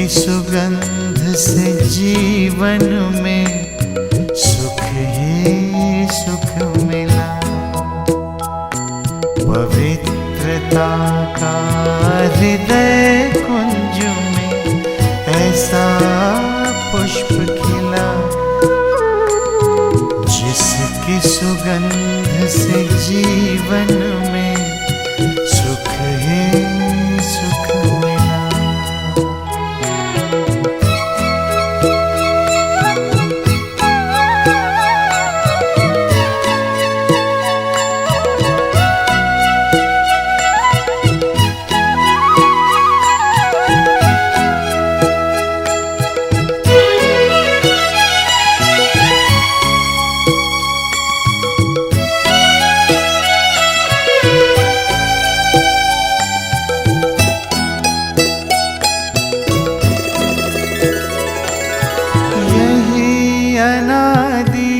सुगंध से जीवन में सुख ही सुख मिला। पवित्रता का हृदय कुंज में ऐसा पुष्प खिला, जिसकी सुगंध से जीवन में सुख ही सुख मिला। अनादि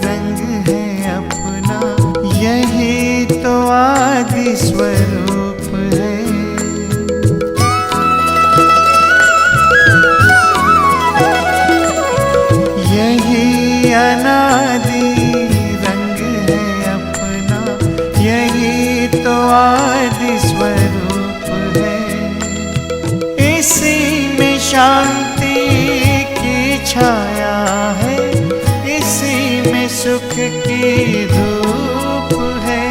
रंग है अपना, यही तो आदि स्वरूप है। यही अनादि रंग है अपना, यही तो आदि स्वरूप है। इसी में शांति की छाया है, इसी में सुख की धूप है।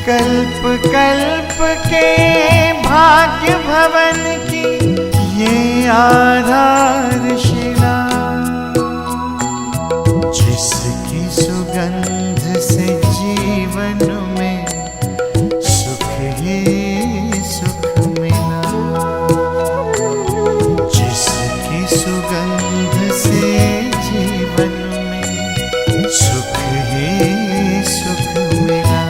कल्प कल्प के भाग्य भवन की ये आधारशिला, जिसकी सुगंध से जीवन में सुख ही सुख मिला। जिसकी सुगंध से जीवन में सुख ही सुख मिला।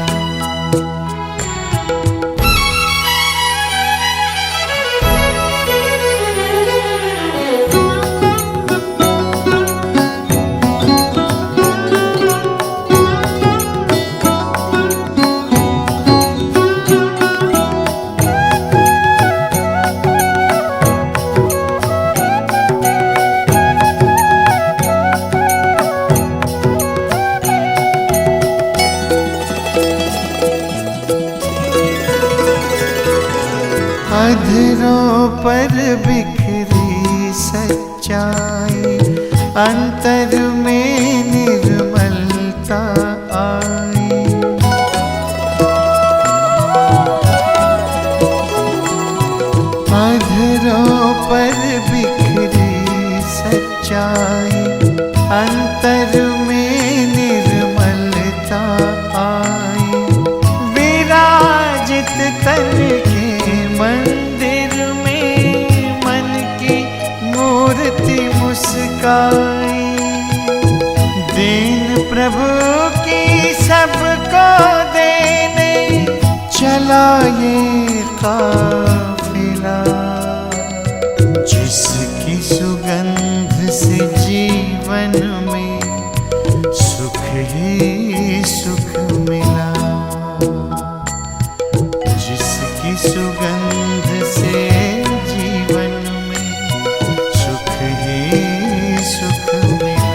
अधरों पर बिखरी सच्चाई, अंतर में निर्मलता आई। अधरों पर बिखरी सच्चाई, अंतर में निर्मलता आई। विराजित तन मंदिर में मन की मूर्ति मुस्काई। दीन प्रभु की सबको देने चला ये काफिला, जिसकी सुगंध से जीवन में सुख ही सुख मिला। जिसकी सुगंध से जीवन में सुख ही सुख मिला।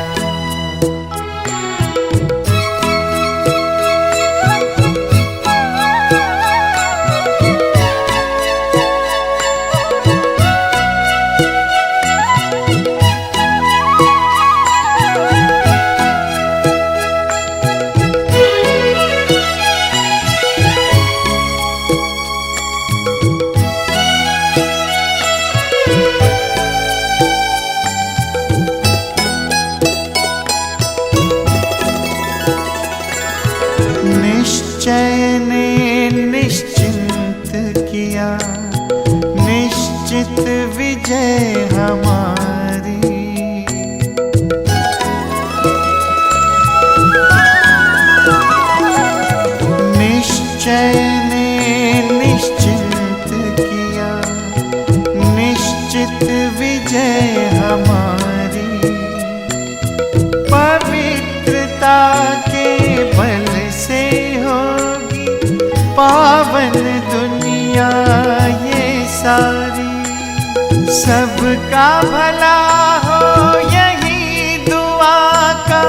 निश्चय ने निश्चिंत किया, निश्चित विजय हमारी। निश्चय ने निश्चिंत किया, निश्चित विजय हमारी। पवित्रता के बल से होगी पावन दुनिया ये सारी। सबका भला हो यही दुआ का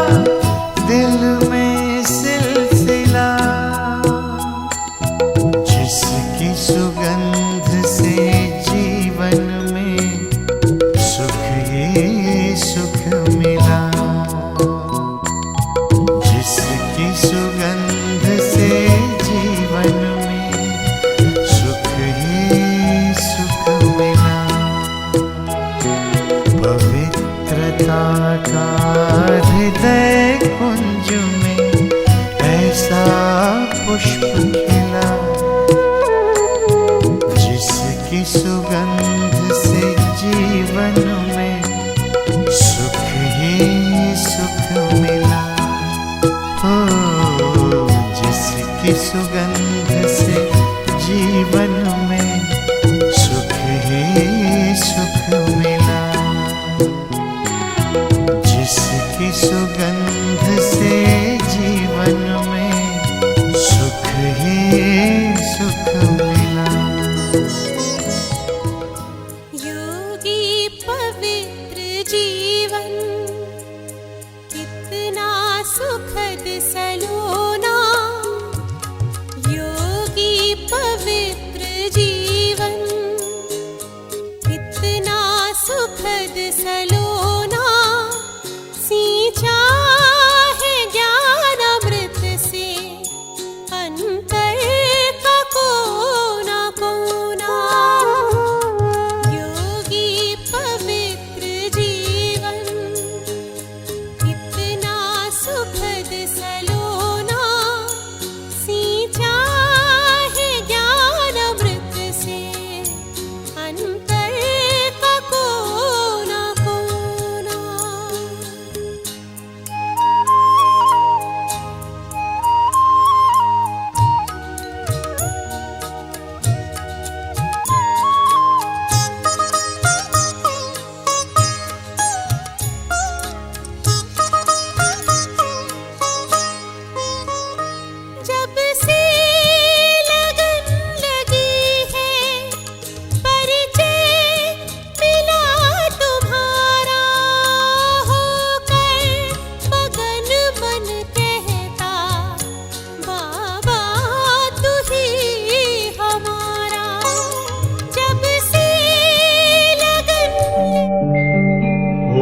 दिल में सिलसिला। जिसकी सुगंध से जीवन में सुख ही सुख मिला। जिसकी सुगंध से जीवन में सुख ही सुख मिला। पवित्रता का हृदय कुंज में ऐसा पुष्प खिला। जिसकी सुगंध से जीवन में सुख ही सुख मिला। हो जिसकी सुगंध से जीवन में सुख ही सुख मिला। जिसकी सुगंध से जीवन में सुख ही सुख मिला। योगी पवित्र जीवन कितना सुखद सलोना। योगी पवित्र जीवन कितना सुखद सलोना। सींचा है ज्ञान अमृत से अंतर का कोना कोना। योगी पवित्र जीवन कितना सुखद सलोना। सींचा है ज्ञान अमृत से अंतर का कोना कोना। जब से लगन लगी है परिचय मिला तुम्हारा। होकर मगन मन कहता बाबा तू ही हमारा। जब से लगन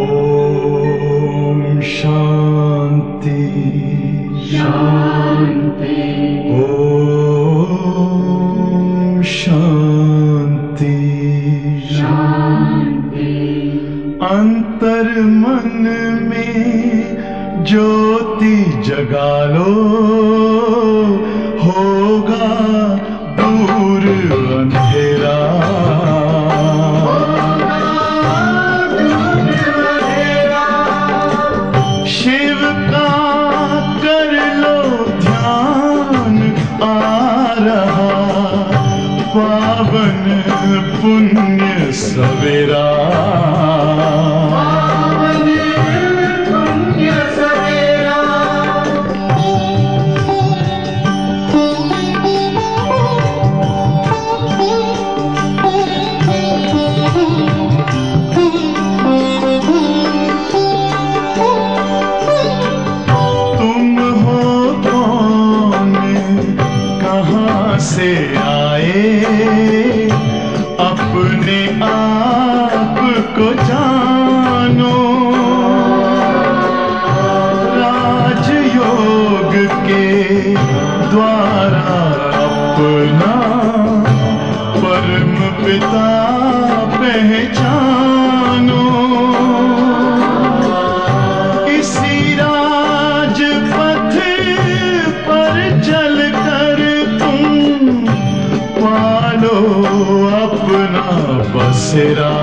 ओम शांति शांति। ओम शांति शांति। अंतर मन में ज्योति जगा लो होगा दूर अंधेरा। शिव का कर लो ध्यान आ रहा पावन पुण्य सवेरा। तुम हो कौन कहाँ से आए अपने आप को जानो। राजयोग के द्वारा अपना परम पिता पहचानो। इसी राजपथ पर चलकर तुम पालो अपना बसेरा।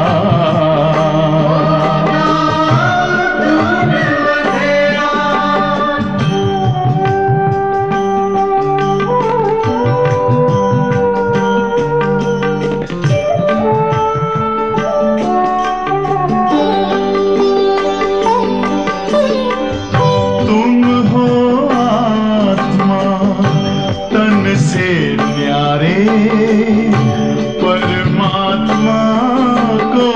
तुम हो आत्मा तन से न्यारे परमात्मा को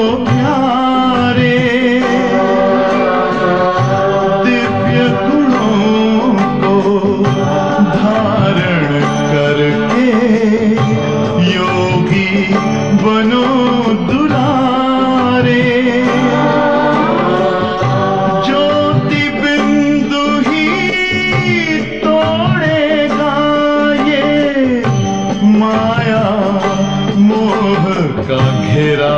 बनो दुलारे, ज्योति बिंदु ही तोड़ेगा ये माया मोह का घेरा।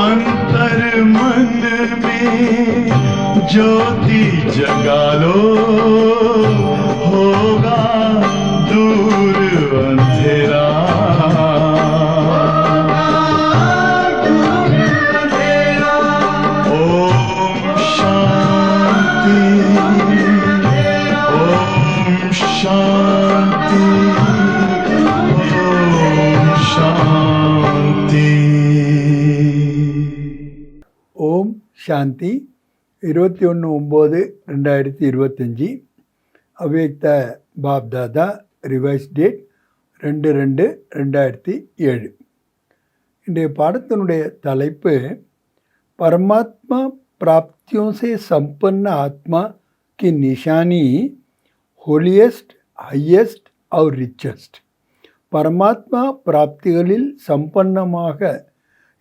अंतर मन में ज्योति जगा लो, होगा दूर अंधेरा। ओम शांति, ओम शांति, ओम शांति। ஓம் சாந்தி. 21/9/2025 அவ்யக்த பாப்தாதா ரிவைஸ் டேட் 2/2/2007. இன்றைய பாடத்தினுடைய தலைப்பு परमात्मा प्राप्तियों से संपन्न आत्मा की निशानी होलिएस्ट, हाईएस्ट और रिचेस्ट. பரமாத்மா பிராப்திகளில் சம்பன்னமாக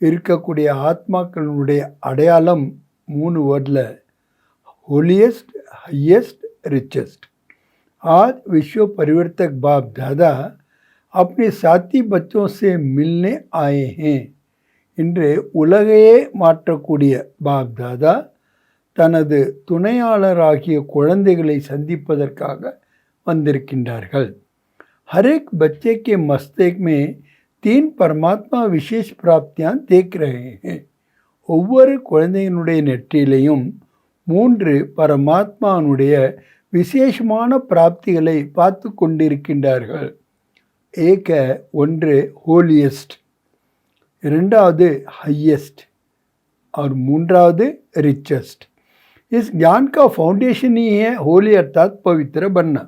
இருக்கக்கூடிய ஆத்மாக்களுடைய அடையாளம் 3 வேர்டில் होलिएस्ट, हाईएस्ट, रिचेस्ट. आज विश्व परिवर्तक बाप दादा अपने साथी बच्चों से मिलने आए हैं. இன்று உலகையே மாற்றக்கூடிய பாப் தாதா தனது துணையாளராகிய குழந்தைகளை சந்திப்பதற்காக வந்திருக்கின்றார்கள். हर एक बच्चे के मस्तक में 3 परमात्मा विशेष प्राप्तियां देख रहे हैं. ஒவ்வொரு குழந்தையினுடைய நெற்றியிலையும் 3 பரமாத்மானுடைய விசேஷமான பிராப்திகளை பார்த்து கொண்டிருக்கின்றார்கள். ஒன்று ஹோலியஸ்ட், இரண்டாவது हाईएस्ट और மூன்றாவது रिचेस्ट. इस ज्ञान का फाउंडेशन ही है होली अर्थात पवित्र बनना.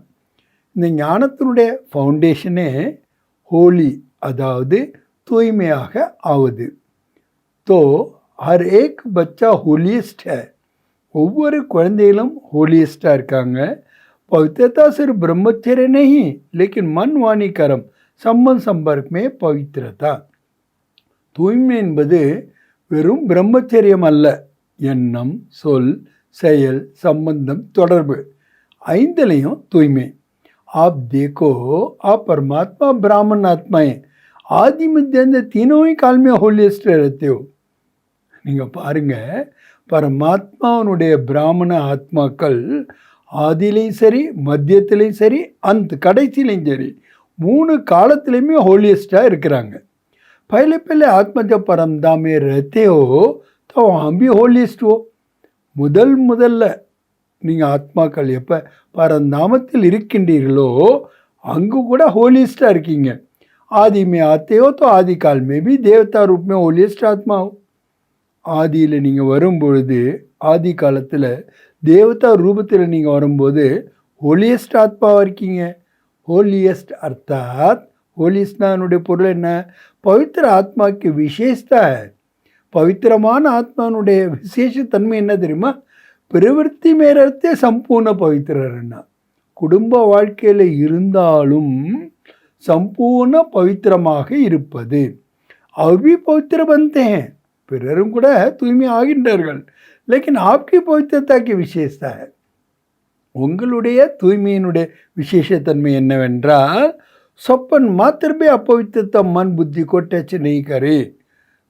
இந்த ஞானத்தினுடைய ஃபவுண்டேஷனே ஹோலி அதாவது தூய்மையாக ஆவது. तो हर एक बच्चा होलियस्ट है. ஒவ்வொரு குழந்தைகளும் होलियस्टाக இருக்காங்க. पवित्रता सिर्फ ब्रह्मचर्य नहीं लेकिन मन वाणी कर्म संबंध संपर्क में पवित्रता. தூய்மை என்பது வெறும் பிரம்மச்சரியம் அல்ல, எண்ணம், சொல், செயல், சம்பந்தம், தொடர்பு 5லையும் தூய்மை. आप देखो आप परमात्मा ब्राह्मण आत्माएं आदि मध्य तीनों ही काल में होलियस्ट रहते हो. நீங்கள் பாருங்கள், பரமாத்மாவனுடைய பிராமண ஆத்மாக்கள் ஆதிலையும் சரி, மத்தியத்திலையும் சரி, அந்த கடைசிலையும் சரி 3 காலத்திலையுமே होलियस्टाக இருக்கிறாங்க. पहले पहले आत्मा जब परमधाम में रहते हो तो वहाँ भी होलियस्ट हो. முதல்ல நீங்கள் ஆத்மாக்கள் எப்போ பரந்தாமத்தில் இருக்கின்றீர்களோ அங்கு கூட होलियस्टाக இருக்கீங்க. आदि में आते हो तो आदि काल में भी देवता रूप में होलियस्ट आत्मा हो. ஆதியில் நீங்கள் வரும்பொழுது ஆதி காலத்தில் தேவதா ரூபத்தில் நீங்கள் வரும்போது होलियस्ट ஆத்மாவாக இருக்கீங்க. होलियस्ट அர்த்தாத் होलियस्टனுடைய பொருள் என்ன? பவித்திர ஆத்மாக்கு விசேஷத்தா. பவித்திரமான ஆத்மானுடைய விசேஷ தன்மை என்ன தெரியுமா? பிரவருத்தி மேரத்தே சம்பூர்ண பவித்திரன்னா. குடும்ப வாழ்க்கையில் இருந்தாலும் சம்பூர்ண பவித்திரமாக இருப்பது. அவி பவித்திர பந்தேன், பிறரும் கூட தூய்மை ஆகின்றார்கள். லேக்கின் ஆப்கி பவித்திரத்தாக்கு விசேஷத்தா. உங்களுடைய தூய்மையினுடைய விசேஷத்தன்மை என்னவென்றால் சொப்பன் மாத்திரமே अपवित्रता मन बुद्धि को टच नहीं करे.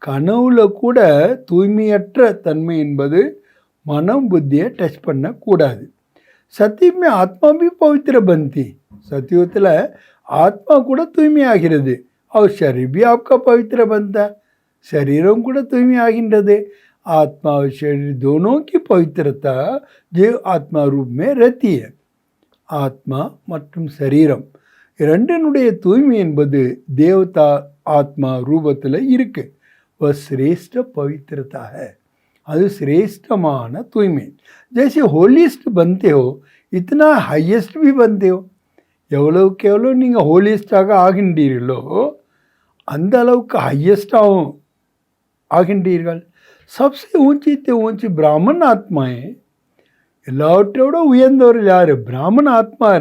கனவுல கூட தூய்மையற்ற தன்மை என்பது மனம் புத்தியை டச் பண்ணக்கூடாது. சத்தியமே ஆத்மா भी पवित्र बनती. சத்தியத்தில் ஆத்மா கூட தூய்மை ஆகிறது. और शरीर भी आपका पवित्र बनता. शरीरों கூட தூய்மை ஆகின்றது. आत्मा और शरीर दोनों की पवित्रता जीव आत्मा रूप में रहती है. ஆத்மா மற்றும் சரீரம் இரண்டினுடைய தூய்மை என்பது தேவதா ஆத்மா ரூபத்தில் இருக்கு. वह श्रेष्ठ पवित्रता है. அது श्रेष्ठமான தூய்மை. जैसे होलियस्ट बनते हो इतना हाईएस्ट भी बनते हो. எவ்வளவுக்கு எவ்வளோ நீங்கள் ஹோலியஸ்டாக ஆகின்றீர்களோ அந்த அளவுக்கு हाईएस्टाகவும் ஆகின்றீர்கள். सबसे ऊंची ते ऊंची ब्राह्मण आत्माएं எல்லாவற்றோட உயர்ந்தவர்கள் யார்? பிராமண ஆத்மா.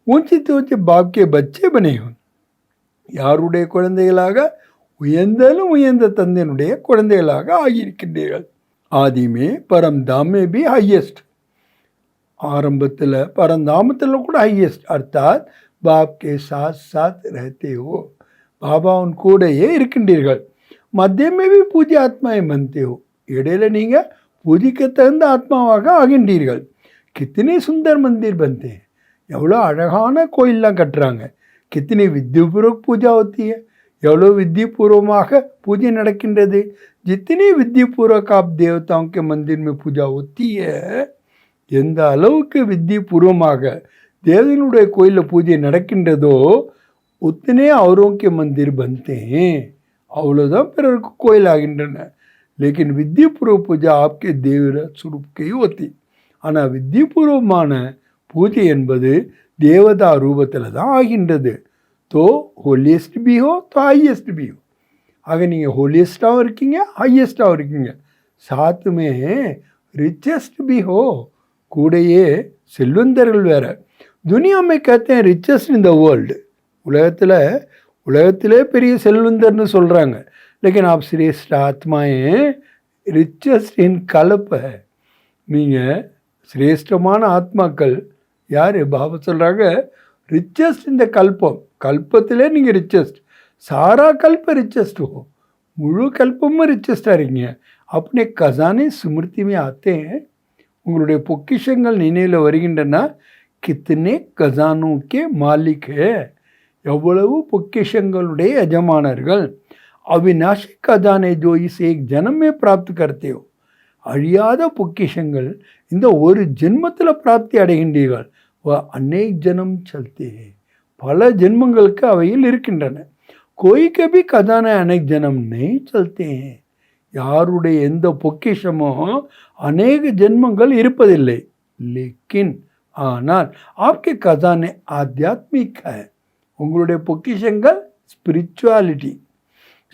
ஊஞ்சி தூச்சி பாப்கே பச்சே பனே ஹோ. யாருடைய குழந்தைகளாக? உயர்ந்தாலும் உயர்ந்த தந்தையினுடைய குழந்தைகளாக ஆகியிருக்கின்றீர்கள். ஆதிமே பரம்தாமே பி ஹையஸ்ட். ஆரம்பத்தில் பரந்தாமத்தில் கூட ஹையஸ்ட். அர்த்தாத் பாப்கே சாத் சாத் ரஹத்தே ஹோ. பாபா உன் கூடையே இருக்கின்றீர்கள். மத்தியமே பி பூஜை ஆத்மாவை மந்தே ஹோ. இடையில நீங்கள் பூஜைக்கு தகுந்த ஆத்மாவாக ஆகின்றீர்கள். கித்தனை சுந்தர் மந்திர் பந்தே. எவ்வளோ அழகான கோயிலெலாம் கட்டுறாங்க. கித்தனை வித்யுபூர்வக் பூஜா होती है. எவ்வளோ வித்தியபூர்வமாக பூஜை நடக்கின்றது. जितनी विधिपूर्वक आप देवताओं के मंदिर में पूजा होती है, எந்த அளவுக்கு வித்தியபூர்வமாக தேவதைகளுடைய கோயிலில் பூஜை நடக்கின்றதோ உத்தனே औरों के मंदिर बनते हैं. அவ்வளோதான் பிறருக்கு கோயில் ஆகின்றன. लेकिन विधिपूर्व पूजा आपके देवरा स्वरूप की ही होती. ஆனால் வித்தியபூர்வமான பூஜை என்பது தேவதா ரூபத்தில் தான் ஆகின்றது. तो होलिएस्ट भी हो तो हाईएस्ट भी हो. ஆக நீங்கள் ஹோலியஸ்டாகவும் இருக்கீங்க, ஹையஸ்டாகவும் இருக்கீங்க. சாத்துமே ரிச்சஸ்ட் பி ஹோ. கூடையே செல்வந்தர்கள் வேறு. துனியாமே கத்தேன் ரிச்சஸ்ட் இன் த வேர்ல்டு. உலகத்திலே பெரிய செல்வந்தர்னு சொல்கிறாங்க. லேக்கின் ஆப் சிரேஷ்ட ஆத்மாயே ரிச்சஸ்ட் இன் கலப்ப. நீங்கள் சிரேஷ்டமான ஆத்மாக்கள் யார்? பாபா சொல்கிறாங்க ரிச்சஸ்ட் இந்த கல்பம். கல்பத்திலே நீங்கள் ரிச்சஸ்ட். சாரா கல்ப ரிச்சஸ்ட் हो. முழு கல்பமும் ரிச்சஸ்டாக இருக்கீங்க. अपने खजाने स्मृति में आते हैं. உங்களுடைய பொக்கிஷங்கள் நினைவில் வருகின்றன. கித்தனை கஜானோ கே மாலிக் ஹே. எவ்வளவு பொக்கிஷங்களுடைய எஜமானர்கள். அவிநாஷி கஜானே ஜோ இஸ் ஏக் ஜனமே பிராப்தி கர்த்தே ஹோ. அழியாத பொக்கிஷங்கள் இந்த ஒரு ஜென்மத்தில் பிராப்தி அடைகின்றீர்கள். அநேக் ஜனம் சல்தே. பல ஜென்மங்களுக்கு அவையில் இருக்கின்றன. கோய் கபி கதான அநேக் ஜனம் நெய் சல்தே. யாருடைய எந்த பொக்கிஷமோ அநேக ஜென்மங்கள் இருப்பதில்லை. லேக்கின் ஆனால் ஆப்கே கதானே ஆத்தியாத்மிக் ஹை. உங்களுடைய பொக்கிஷங்கள் ஸ்பிரிச்சுவாலிட்டி.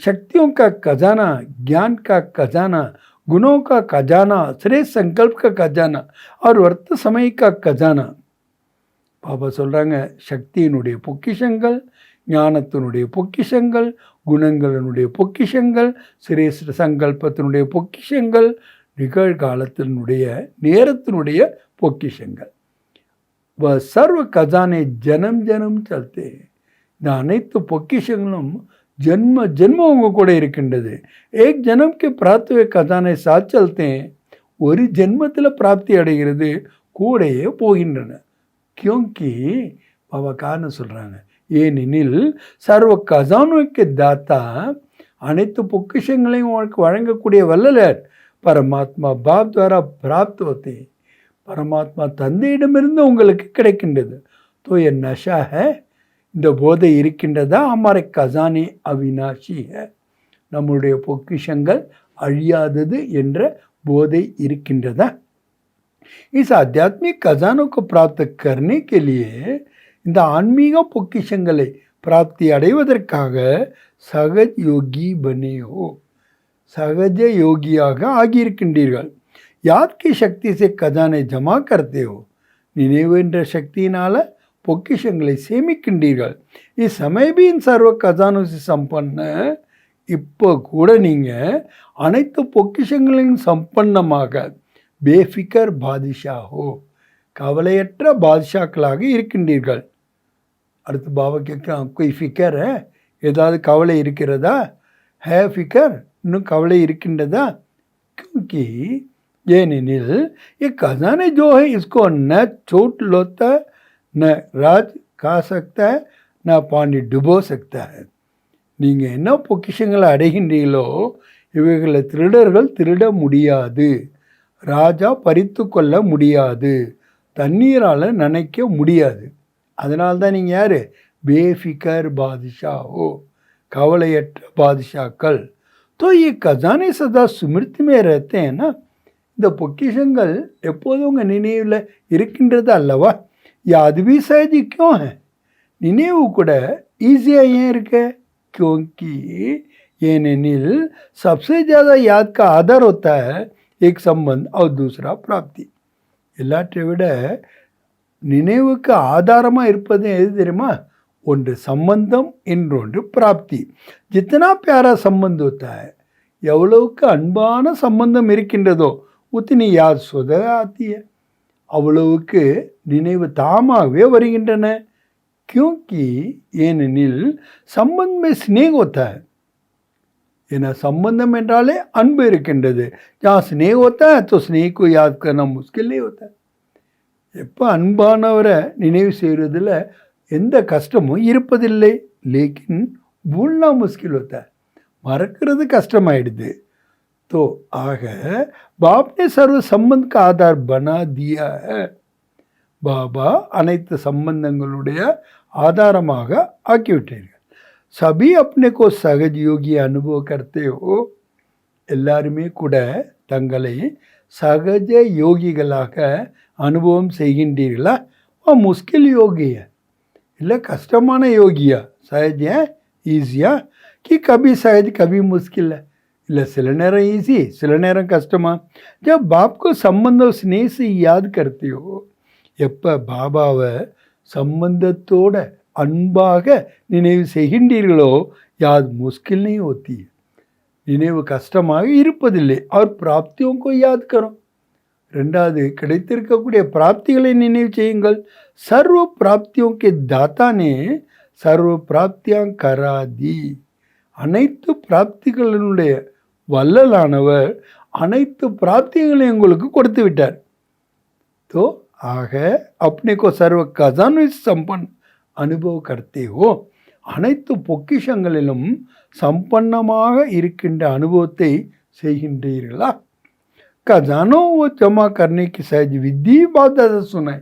शक्तियों का खजाना, ज्ञान का खजाना, गुणों का खजाना, श्रेष्ठ संकल्प का खजाना और वर्त समय का खजाना. பாபா சொல்கிறாங்க சக்தியினுடைய பொக்கிஷங்கள், ஞானத்தினுடைய பொக்கிஷங்கள், குணங்களினுடைய பொக்கிஷங்கள், சிரேஷ்ட சங்கல்பத்தினுடைய பொக்கிஷங்கள், நிகழ்காலத்தினுடைய நேரத்தினுடைய பொக்கிஷங்கள். சர்வ கஜானே ஜனம் ஜனம் சல்தே. இந்த அனைத்து பொக்கிஷங்களும் ஜென்ம ஜென்மம் உங்க கூட இருக்கின்றது. ஏக் ஜனம்க்கு பிராப்திய கதானை சாச்சல்தே. ஒரு ஜென்மத்தில் பிராப்தி அடைகிறது, கூடையே போகின்றன. கியோங்கி பாபா காரணம் சொல்கிறாங்க. ஏனெனில் சர்வ கஜானுக்கு தாத்தா, அனைத்து பொக்கிஷங்களையும் உங்களுக்கு வழங்கக்கூடிய வல்லலர் பரமாத்மா பாப் துவாரா பிராப்த் होते. பரமாத்மா தந்தையிடமிருந்து உங்களுக்கு கிடைக்கின்றது. தோ என் நஷா ஹே. இந்த போதை இருக்கின்றதா? हमारे खजाने अविनाशी है. நம்முடைய பொக்கிஷங்கள் அழியாதது என்ற போதை இருக்கின்றதா? इस आध्यात्मिक खजानों को प्राप्त करने के लिए, இந்த ஆன்மீக பொக்கிஷங்களை பிராப்தி அடைவதற்காக சகஜ் யோகி பனே ஹோ. சகஜ யோகியாக ஆகியிருக்கின்றீர்கள். யாத் கி சக்தி சே கஜானை ஜமா கர்த்தே ஹோ. நினைவு என்ற சக்தியினால் பொக்கிஷங்களை சேமிக்கின்றீர்கள். இச்சமயபின் சர்வ கஜானோசி சம்பன்ன. இப்போ கூட நீங்கள் அனைத்து பொக்கிஷங்களையும் சம்பன்னமாக பேஃபிகர் பாதிஷா ஹோ. கவலையற்ற பாதிஷாக்களாக இருக்கின்றீர்கள். அடுத்து பாபா கேட்குறான், கொய் ஃபிக்கர் ஏதாவது கவலை இருக்கிறதா? ஹே ஃபிக்கர், இன்னும் கவலை இருக்கின்றதா? क्योंकि ஏனெனில் கஜானே ஜோ ஹை இஸ்கோ ந சோட் லோத்தா न राज खा सकता है, न पानी डुबो सकता है. நீங்கள் என்ன பொக்கிஷங்களை அடைகின்றீங்களோ இவைகளை திருடர்கள் திருட முடியாது, ராஜா பறித்து கொள்ள முடியாது, தண்ணீரால் நனைக்க முடியாது. அதனால்தான் நீங்கள் யார்? பேஃபிகர் பாதிஷா ஹோ. கவலையற்ற பாதிஷாக்கள். तो ये खजाने सदा स्मृति में रहते हैं ना. இந்த பொக்கிஷங்கள் எப்போதும் உங்கள் நினைவில் இருக்கின்றது அல்லவா? याद भी सहज क्यों है? நினைவு கூட ஈஸியாக ஏன் இருக்க? क्योंकि ஏனெனில் सबसे ज़्यादा याद का आधार होता है एक संबंध और दूसरा प्राप्ति. எல்லாற்றை விட நினைவுக்கு ஆதாரமாக இருப்பது எது தெரியுமா? ஒன்று சம்பந்தம், இன்னொன்று பிராப்தி. ஜித்தனா பியாரா சம்பந்தம் होता है, எவ்வளவுக்கு அன்பான சம்பந்தம் இருக்கின்றதோ உத்தினி யார் சுத ஆத்திய, அவ்வளவுக்கு நினைவு தாமாகவே வருகின்றன. क्योंकि ஏனெனில் சம்பந்த் में स्नेह होता है, ஏன்னா சம்பந்தம் என்றாலே அன்பு இருக்கின்றது. जहाँ स्नेह होता है तो स्नेह को याद करना मुश्किल नहीं होता. எப்போ அன்பானவரை நினைவு செய்கிறதுல எந்த கஷ்டமும் இருப்பதில்லை. லேக்கின் பூல்னா முஸ்கில் होता है, மறக்கிறது கஷ்டமாயிடுது. तो ஆக बाप ने सर्व संबंध का आधार बना दिया है, பாபா அனைத்து சம்பந்தங்களுடைய ஆதாரமாக ஆக்கிவிட்டீர்கள். சபி अपने को सहज योगी अनुभव करते हो, எல்லாருமே கூட தங்களை சகஜ யோகிகளாக அனுபவம் செய்கின்றீர்களா? முஸ்கில் யோகிய இல்லை கஷ்டமான யோகியா? சஹஜ் ஈஸியா कि कभी सहज कभी मुश्किल है, இல்லை சில நேரம் ஈஸி சில நேரம் கஷ்டமா? जब बाप को संबंध और स्नेह से याद करते हो, எப்போ பாபாவை சம்பந்தத்தோட அன்பாக நினைவு செய்கின்றீர்களோ யாத் முஸ்கில் नहीं होती है, நினைவு கஷ்டமாக இருப்பதில்லை. और प्राप्तियों को याद करो, ரெண்டாவது கிடைத்திருக்கக்கூடிய பிராப்திகளை நினைவு செய்யுங்கள். சர்வ பிராப்தியோं के दाता ने सर्व प्राप्तियां करा दी, அனைத்து பிராப்திகளினுடைய வல்லலானவர் அனைத்து பிராப்திகளையும் உங்களுக்கு கொடுத்து விட்டார். तो ஆக अपने को सर्व खजानों से संपन्न अनुभव करते हो, அனைத்து பொக்கிஷங்களிலும் சம்பன்னமாக இருக்கின்ற அனுபவத்தை செய்கின்றீர்களா? खजानों वो जमा करने की सहज विधि बाप दादा सुनाए,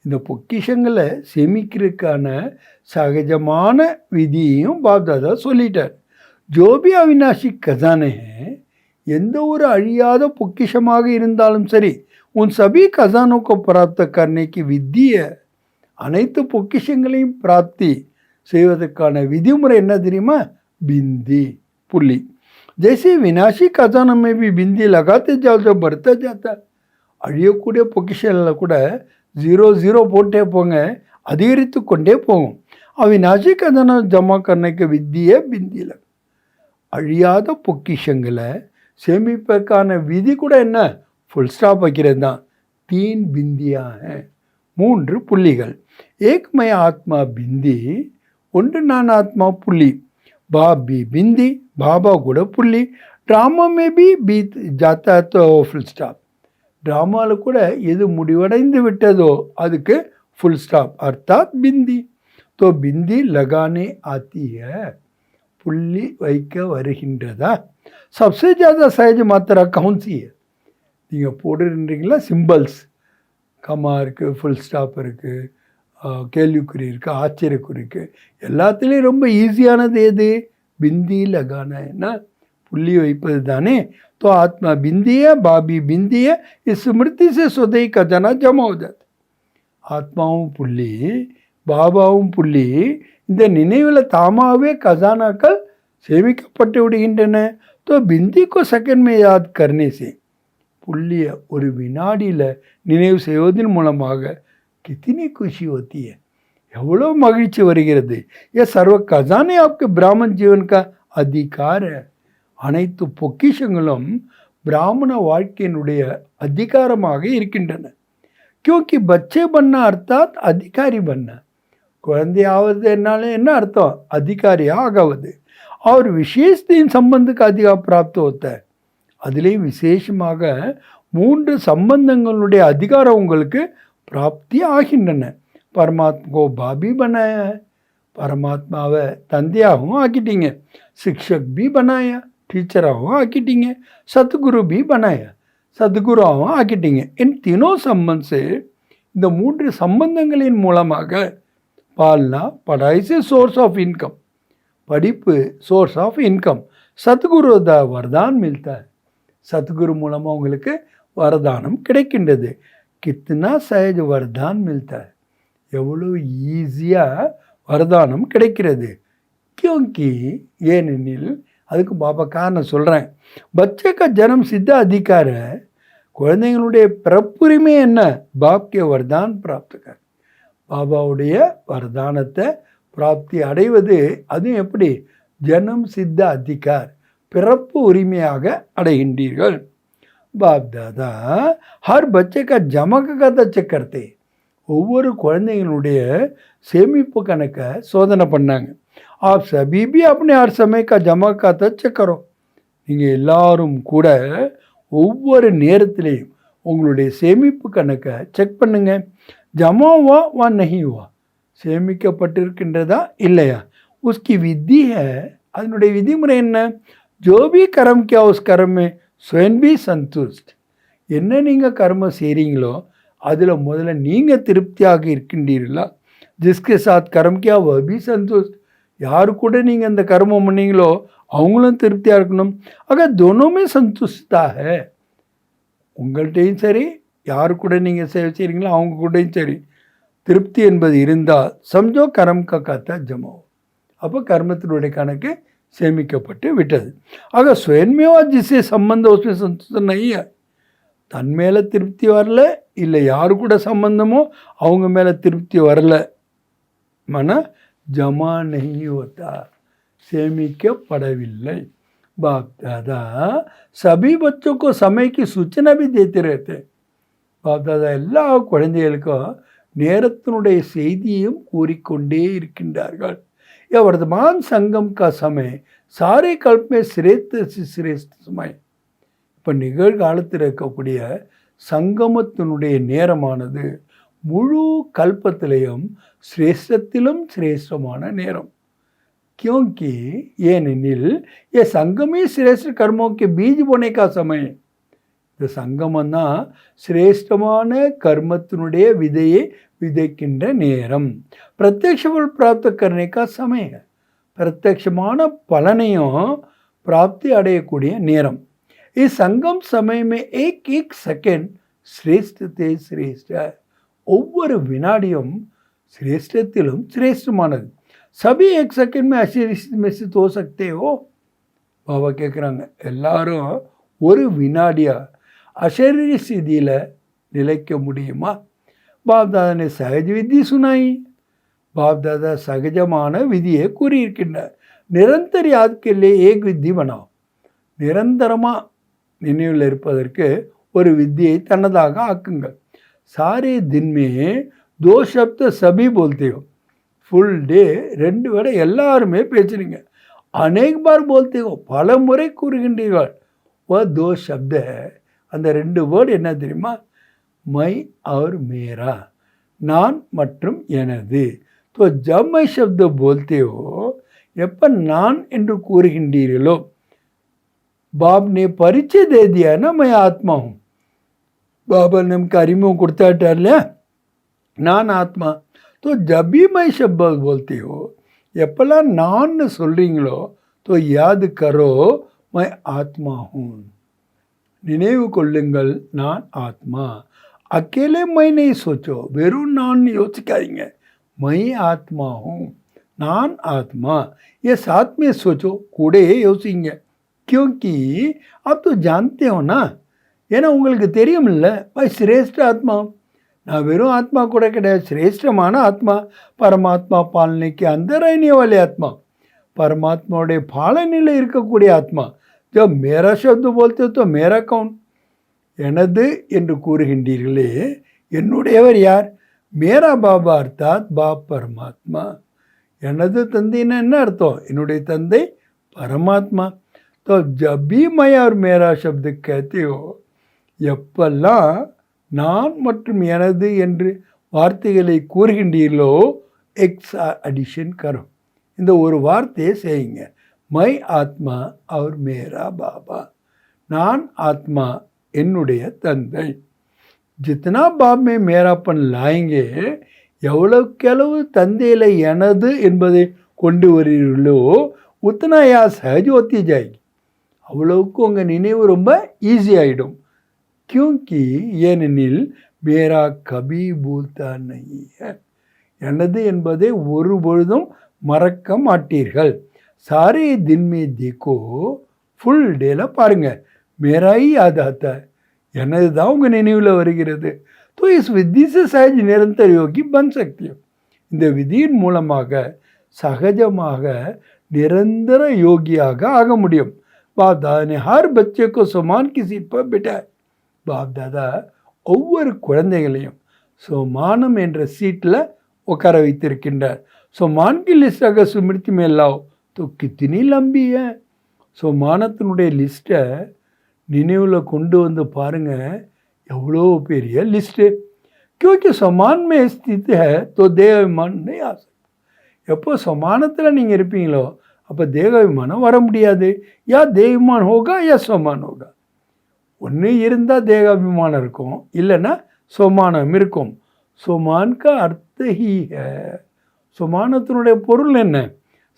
இந்த பொக்கிஷங்களை சேமிக்கிறதுக்கான சகஜமான விதியையும் பாப் தாதா சொல்லிட்டார். ஜோபி அவினாஷி கஜானே, எந்த ஒரு அழியாத பொக்கிஷமாக இருந்தாலும் சரி, உன் சபி கஜானோக்கு பிராப்த கர்ணைக்கு வித்திய, அனைத்து பொக்கிஷங்களையும் பிராப்தி செய்வதற்கான விதிமுறை என்ன தெரியுமா? பிந்தி புள்ளி. जैसे विनाशी खजाना में भी बिंदी लगाते जाओ तो बढ़ता जाता, அழியக்கூடிய பொக்கிஷனில் கூட 0 போட்டே போங்க, அதிகரித்து கொண்டே போகும். அவினாஷி கஜானா ஜமா கர்ணைக்கு வித்தியை பிந்தியில், அழியாத பொக்கிஷங்களை சேமிப்பதற்கான விதி கூட என்ன? ஃபுல் ஸ்டாப் வைக்கிறது தான். 3 பிந்தியா, 3 புள்ளிகள். ஏக்மய ஆத்மா பிந்தி, ஒன்று நான் ஆத்மா புள்ளி. பாப் பி பிந்தி, பாபா கூட புள்ளி. ட்ராமா மே பி பீத் ஜாத்தா தோ ஃபுல் ஸ்டாப், ட்ராமாவில் கூட எது முடிவடைந்து விட்டதோ அதுக்கு ஃபுல் ஸ்டாப், அர்த்தாத் பிந்தி. தோ பிந்தி லகானே ஆத்தி ஹை, புள்ளி வைக்க வருகின்றதா? சப்சே ஜாதா சஹஜ் மாத்திரா கவுன்சி, நீங்கள் போடுறீங்களா சிம்பிள்ஸ், கமா இருக்குது, ஃபுல் ஸ்டாப் இருக்குது, கேள்விக்குறி இருக்குது, ஆச்சரியக்குறி இருக்குது, எல்லாத்துலேயும் ரொம்ப ஈஸியானது எது? பிந்தி லகானா, புள்ளி வைப்பது தானே. तो आत्मा बिंदी है, बाबी बिंदी है, इस स्मृति से स्वदेही खजाना जमा हो जाता. ஆத்மாவும் புள்ளி பாபாவும் புள்ளி, இந்த நினைவில் தாமாகவே கஜானாக்கள் சேமிக்கப்பட்டு விடுகின்றன. तो बिंदी को सेकंड में याद करने से, புள்ளியை ஒரு வினாடியில் நினைவு செய்வதன் மூலமாக कितनी खुशी होती है, எவ்வளோ மகிழ்ச்சி வருகிறது. ये सर्व खजाने आपके ब्राह्मण जीवन का अधिकार है, அனைத்து பொக்கிஷங்களும் பிராமண வாழ்க்கையினுடைய அதிகாரமாக இருக்கின்றன. क्योंकि बच्चे बनना अर्थात अधिकारी बनना, குழந்தையாவது என்னால என்ன அர்த்தம்? அதிகாரியாக ஆகாவது. और विशेष दिन संबंध का अधिकार प्राप्त होता है, அதிலேயும் விசேஷமாக 3 சம்பந்தங்களுடைய அதிகாரம் உங்களுக்கு பிராப்தி ஆகின்றன. பரமாத்மா கோ பாபி பனாயா, பரமாத்மாவை தந்தையாகவும் ஆக்கிட்டீங்க. சிக்ஷக் பி பனாயா, டீச்சராகவும் ஆக்கிட்டீங்க. சத்குரு பி பனாயா, சத்குருவாகவும் ஆக்கிட்டீங்க. என் தினோ சம்பந்த் சே, இந்த 3 சம்பந்தங்களின் மூலமாக பால்னா படாய் சே சோர்ஸ் ஆஃப் இன்கம், படிப்பு சோர்ஸ் ஆஃப் இன்கம். சத்குரு த வரதான் மில்தா, சத்குரு மூலமாக உங்களுக்கு வரதானம் கிடைக்கின்றது. கித்னா சஹஜ் வரதான் மில்தா, எவ்வளோ ஈஸியாக வரதானம் கிடைக்கிறது. क्योंकि ஏனெனில், அதுக்கு பாபா காரணம் சொல்கிறேன். बच्चे का जन्म सिद्ध अधिकार है, குழந்தைங்களுடைய பிறப்புரிமை என்ன? பாப்கே வரதான் பிராப்தகர், பாபாவுடைய வரதானத்தை பிராப்தி அடைவது. அதுவும் எப்படி? ஜனம் சித்த அதிகார், பிறப்பு உரிமையாக அடைகின்றீர்கள். பாப் தாதா ஹர் பச்சை கா ஜமா கா செக் கர்த்தே, ஒவ்வொரு குழந்தைங்களுடைய சேமிப்பு கணக்கை சோதனை பண்ணாங்க. ஆப் சபி பி अपने हर समय का जमा खाता செக் करो, நீங்கள் எல்லாரும் கூட ஒவ்வொரு நேரத்திலையும் உங்களுடைய சேமிப்பு கணக்கை செக் பண்ணுங்க. ஜமாவா வா நஹிவா, சேமிக்கப்பட்டிருக்கின்றதா இல்லையா? உஸ்கி விதி ஹை, அதனுடைய விதிமுறை என்ன? ஜோபி கரம் கியா உஸ் கரமே ஸ்வயம் பி சந்துஷ்ட், என்ன நீங்கள் கர்மம் செய்கிறீங்களோ அதில் முதல்ல நீங்கள் திருப்தியாக இருக்கின்றீர்களா? ஜிஸ்கே சாத் கரம் கியா வ பி சந்துஷ்ட், யாரு கூட நீங்கள் அந்த கர்மம் பண்ணீங்களோ அவங்களும் திருப்தியாக இருக்கணும். ஆக தோனோமே சந்துஷ்டாக, உங்கள்கிட்டையும் சரி யாரு கூட நீங்கள் சேவை செய்கிறீங்களோ அவங்க கூடயும் சரி திருப்தி என்பது இருந்தால் சம்ஜோ கரம் காத்தா ஜமோ, அப்போ கர்மத்தினுடைய கணக்கு சேமிக்கப்பட்டு விட்டது. ஆக சுயன்மேவா ஜிசே சம்பந்தம் உஸ்மே சந்தோஷம் நைய, தன் மேலே திருப்தி வரல, இல்லை யாரு கூட சம்பந்தமோ அவங்க மேலே திருப்தி வரல, மன ஜமா நஹி ஹோத்தா, சேமிக்கப்படவில்லை. बाप दादा सभी बच्चों को समय की सूचना भी देते रहते. பாப் தாதா எல்லா குழந்தைகளுக்கும் நேரத்தினுடைய செய்தியும் கூறிக்கொண்டே இருக்கின்றார்கள். वर्तमान संगम का समय सारे कल्प में श्रेष्ठ से श्रेष्ठ समय. இப்போ நிகழ்காலத்தில் இருக்கக்கூடிய சங்கமத்தினுடைய நேரமானது முழு கல்பத்திலையும் சிரேஷ்டத்திலும் சிரேஷ்டமான நேரம். क्योंकि ஏனெனில் ये संगम ही श्रेष्ठ कर्मों के बीज बोने का समय. இந்த சங்கமம் தான் சிரேஷ்டமான கர்மத்தினுடைய விதையை விதைக்கின்ற நேரம். பிரத்யக்ஷ பல் பிராப்த கர்னே கா சமய, பிரத்யக்ஷமான பலனையும் பிராப்தி அடையக்கூடிய நேரம். इस संगम समय में एक एक सेकंड श्रेष्ठ ते श्रेष्ठ, ஒவ்வொரு வினாடியும் சிரேஷ்டத்திலும் சிரேஷ்டமானது. सभी एक सेकंड में अशरीर में से हो सकते हो. பாபா கேட்குறாங்க, எல்லாரும் ஒரு வினாடியா அஷரீரி ஸ்திதியில் நிலைக்க முடியுமா? பாப் தாதா ने सहज विधि सुनाई. பாப் தாதா சகஜமான விதியை கூறியிருக்கின்றார். நிரந்தர याद के लिए एक विधि बनाओ, நிரந்தரமாக நினைவில் இருப்பதற்கு ஒரு வித்தியை தன்னதாக ஆக்குங்கள். सारे दिन में 2 शब्द सभी बोलते हो. ஃபுல் டே 2 வேளை எல்லாருமே பேசுறீங்க. अनेक बार बोलते हो, பல முறை கூறுகின்றீர்கள். वह 2 शब्द है, அந்த 2 வேர்டு என்ன தெரியுமா? மை और मेरा, நான் மற்றும் எனது. तो जब मैं शब्द बोलते हो, எப்போ நான் என்று கூறுகின்றீர்களோ, बाप ने परिचय दे दिया ना मैं आत्मा हूँ. பாபா நமக்கு அறிமுகம் கொடுத்தாட்டார் இல்லையா, நான் ஆத்மா. तो जब भी मैं शब्द बोलती हो, எப்பெல்லாம் நான் சொல்கிறீங்களோ, तो याद करो मैं आत्मा हूँ, நினைவு கொள்ளுங்கள் நான் ஆத்மா. अकेले मैं नहीं सोचो, வெறும் நான் யோசிக்காதீங்க. मैं आत्मा हूँ, நான் ஆத்மா. ये साथ में सोचो, கூடயே யோசிங்க. क्योंकि आप तो जानते हो ना, ஏன்னா உங்களுக்கு தெரியும் இல்லை, भाई श्रेष्ठ आत्मा, நான் வெறும் ஆத்மா கூட கிடையாது, சிரேஷ்டமான ஆத்மா. பரமாத்மா பாலனைக்கு அந்த रहने वाले ஆத்மா, பரமாத்மாவுடைய பாலனையில் இருக்கக்கூடிய ஆத்மா. जब मेरा शब्द बोलते हो तो मेरा कौन, எனது என்று கூறுகின்றீர்களே, என்னுடையவர் யார்? மேரா பாபா அர்த்தாத் பாப் பரமாத்மா. எனது தந்தைன்னா என்ன அர்த்தம்? என்னுடைய தந்தை பரமாத்மா. तो जब भी मैं और मेरा शब्द कहते हो, எப்பெல்லாம் நான் மற்றும் எனது என்று வார்த்தைகளை கூறுகின்றீர்களோ, எக்ஸ் அடிஷன் கரும், இந்த ஒரு வார்த்தையை செய்யுங்க. மை ஆத்மா और मेरा பாபா, நான் ஆத்மா என்னுடைய தந்தை. जितना बाप में मेरापन लाएंगे, எவ்வளவுக்கெவ்வளவு தந்தையில் எனது என்பதை கொண்டு வருகிறீர்களோ, உத்தனா யா சஹஜ் होती जाएगी, அவ்வளவுக்கு உங்கள் நினைவு ரொம்ப ஈஸி ஆகிடும். क्योंकि ஏனெனில் மேரா கபி பூல்தா நஹி ஹை, எனது என்பதை ஒரு பொழுதும் மறக்க மாட்டீர்கள். सारे दिन में देखो, फुल डेला பாருங்க, मेरा ही याद आता है, எனது தான் உங்கள் நினைவில் வருகிறது. तो इस विधि से सहज निरंतर योगी बन सकती हो. இந்த விதியின் மூலமாக சகஜமாக நிரந்தர யோகியாக ஆக முடியும். बाप दादा ने हर बच्चे को समान की सीट पर बिठाया. பாப் தாதா ஒவ்வொரு குழந்தைகளையும் सोमानम என்ற சீட்டில் உட்கார வைத்திருக்கின்றார். सोमान की लिस्ट अगर स्मृति में लाओ तो कितनी लंबी है. सोमाனத்தினுடைய லிஸ்ட்டை நினைவில் கொண்டு வந்து பாருங்கள், எவ்வளோ பெரிய லிஸ்ட்டு. क्योंकि समान में स्थित है तो देहाभिमान नहीं आ सकता. எப்போ சமானத்தில் நீங்கள் இருப்பீங்களோ அப்போ தேகாபிமானம் வர முடியாது. யா தேகாபிமான் ஹோகா யா சோமான் ஹோகா. ஒன்று இருந்தால் தேகாபிமானம் இருக்கும், இல்லைன்னா சோமானம் இருக்கும். சோமான்கா அர்த்த ஹி ஹை. சோமானத்தினுடைய பொருள் என்ன?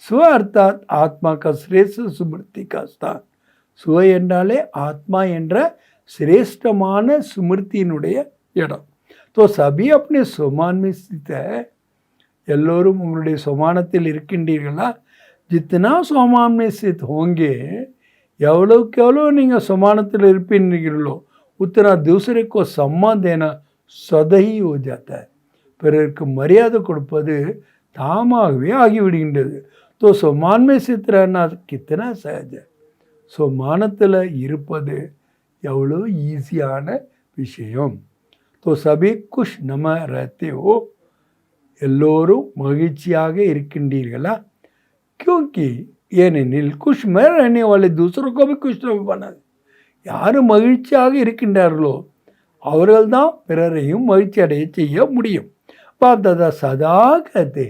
ஸ்வ அர்த்தாத் ஆத்மா கா சிரேஷ்ட சுமிருத்தி கா ஸ்தான். ஸ்வ என்றாலே ஆத்மா என்ற சிரேஷ்டமான சுமிருத்தியினுடைய இடம். तो सभी अपने सोमान में स्थित है. எல்லோரும் உங்களுடைய सोमाனத்தில் இருக்கின்றீர்களா? जितना सोमान में स्थित होंगे, எவ்வளோக்கு எவ்வளோ நீங்கள் सोमाனத்தில் இருப்பீர்களோ उतना दूसरे को सम्मान देना सदा ही हो जाता है. பிறருக்கு மரியாதை கொடுப்பது தாமாகவே ஆகிவிடுகின்றது. तो सोमान में स्थित रहना कितना सहज है. सोमाனத்தில் இருப்பது எவ்வளோ ஈஸியான விஷயம். तो सभी खुश नमा रहते हो. எல்லோரும் மகிழ்ச்சியாக இருக்கின்றீர்களா? क्योंकि ஏனெனில் खुश में रहने वाले दूसरों को भी खुश बना. யார் மகிழ்ச்சியாக இருக்கின்றார்களோ அவர்கள்தான் பிறரையும் மகிழ்ச்சி அடைய செய்ய முடியும். பாப் தாதா சதா கதே.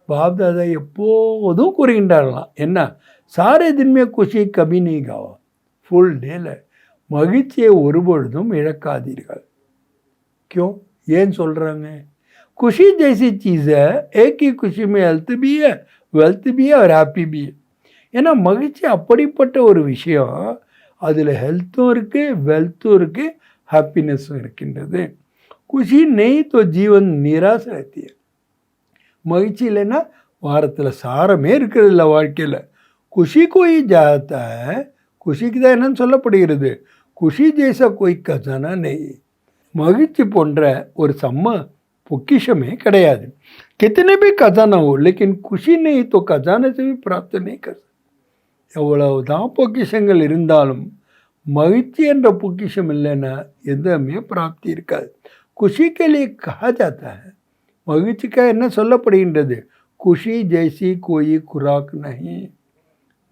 பாப் தாதா எப்போதும் கூறுகின்றார்களாம், என்ன? சாரே தின்மே குஷி கபி நீ காவா. ஃபுல் டேல மகிழ்ச்சியை ஒருபொழுதும் இழக்காதீர்கள். क्यों? ஏன் சொல்கிறாங்க? खुशी जैसी चीज़ है, एक ही खुशी में हेल्थ भी है, वेल्थ भी है और हैप्पी भी है. ஏன்னா மகிழ்ச்சி அப்படிப்பட்ட ஒரு விஷயம், அதில் ஹெல்த்தும் இருக்குது, வெல்த்தும் இருக்குது, ஹாப்பினஸும் இருக்கின்றது. खुशी नहीं तो जीवन निराश रहती है. மகிழ்ச்சி இல்லைன்னா வாரத்தில் சாரமே இருக்கிறது இல்லை வாழ்க்கையில். खुशी कोई जाता है, खुशीக்கு தான் என்னன்னு சொல்லப்படுகிறது, खुशी जैसा कोई खजाना नहीं. மகிழ்ச்சி போன்ற ஒரு செம்ம பொக்கிஷமே கிடையாது. कितने भी खजाना हो लेकिन खुशी नहीं तो खजाने से भी प्राप्त नहीं कर. எவ்வளவுதான் பொக்கிஷங்கள் இருந்தாலும் மகிழ்ச்சி என்ற பொக்கிஷம் இல்லைன்னா எதுவுமே பிராப்தி இருக்காது. खुशी के लिए कहा जाता है. மகிழ்ச்சிக்காக என்ன சொல்லப்படுகின்றது? खुशी जैसी कोई खुराक नहीं.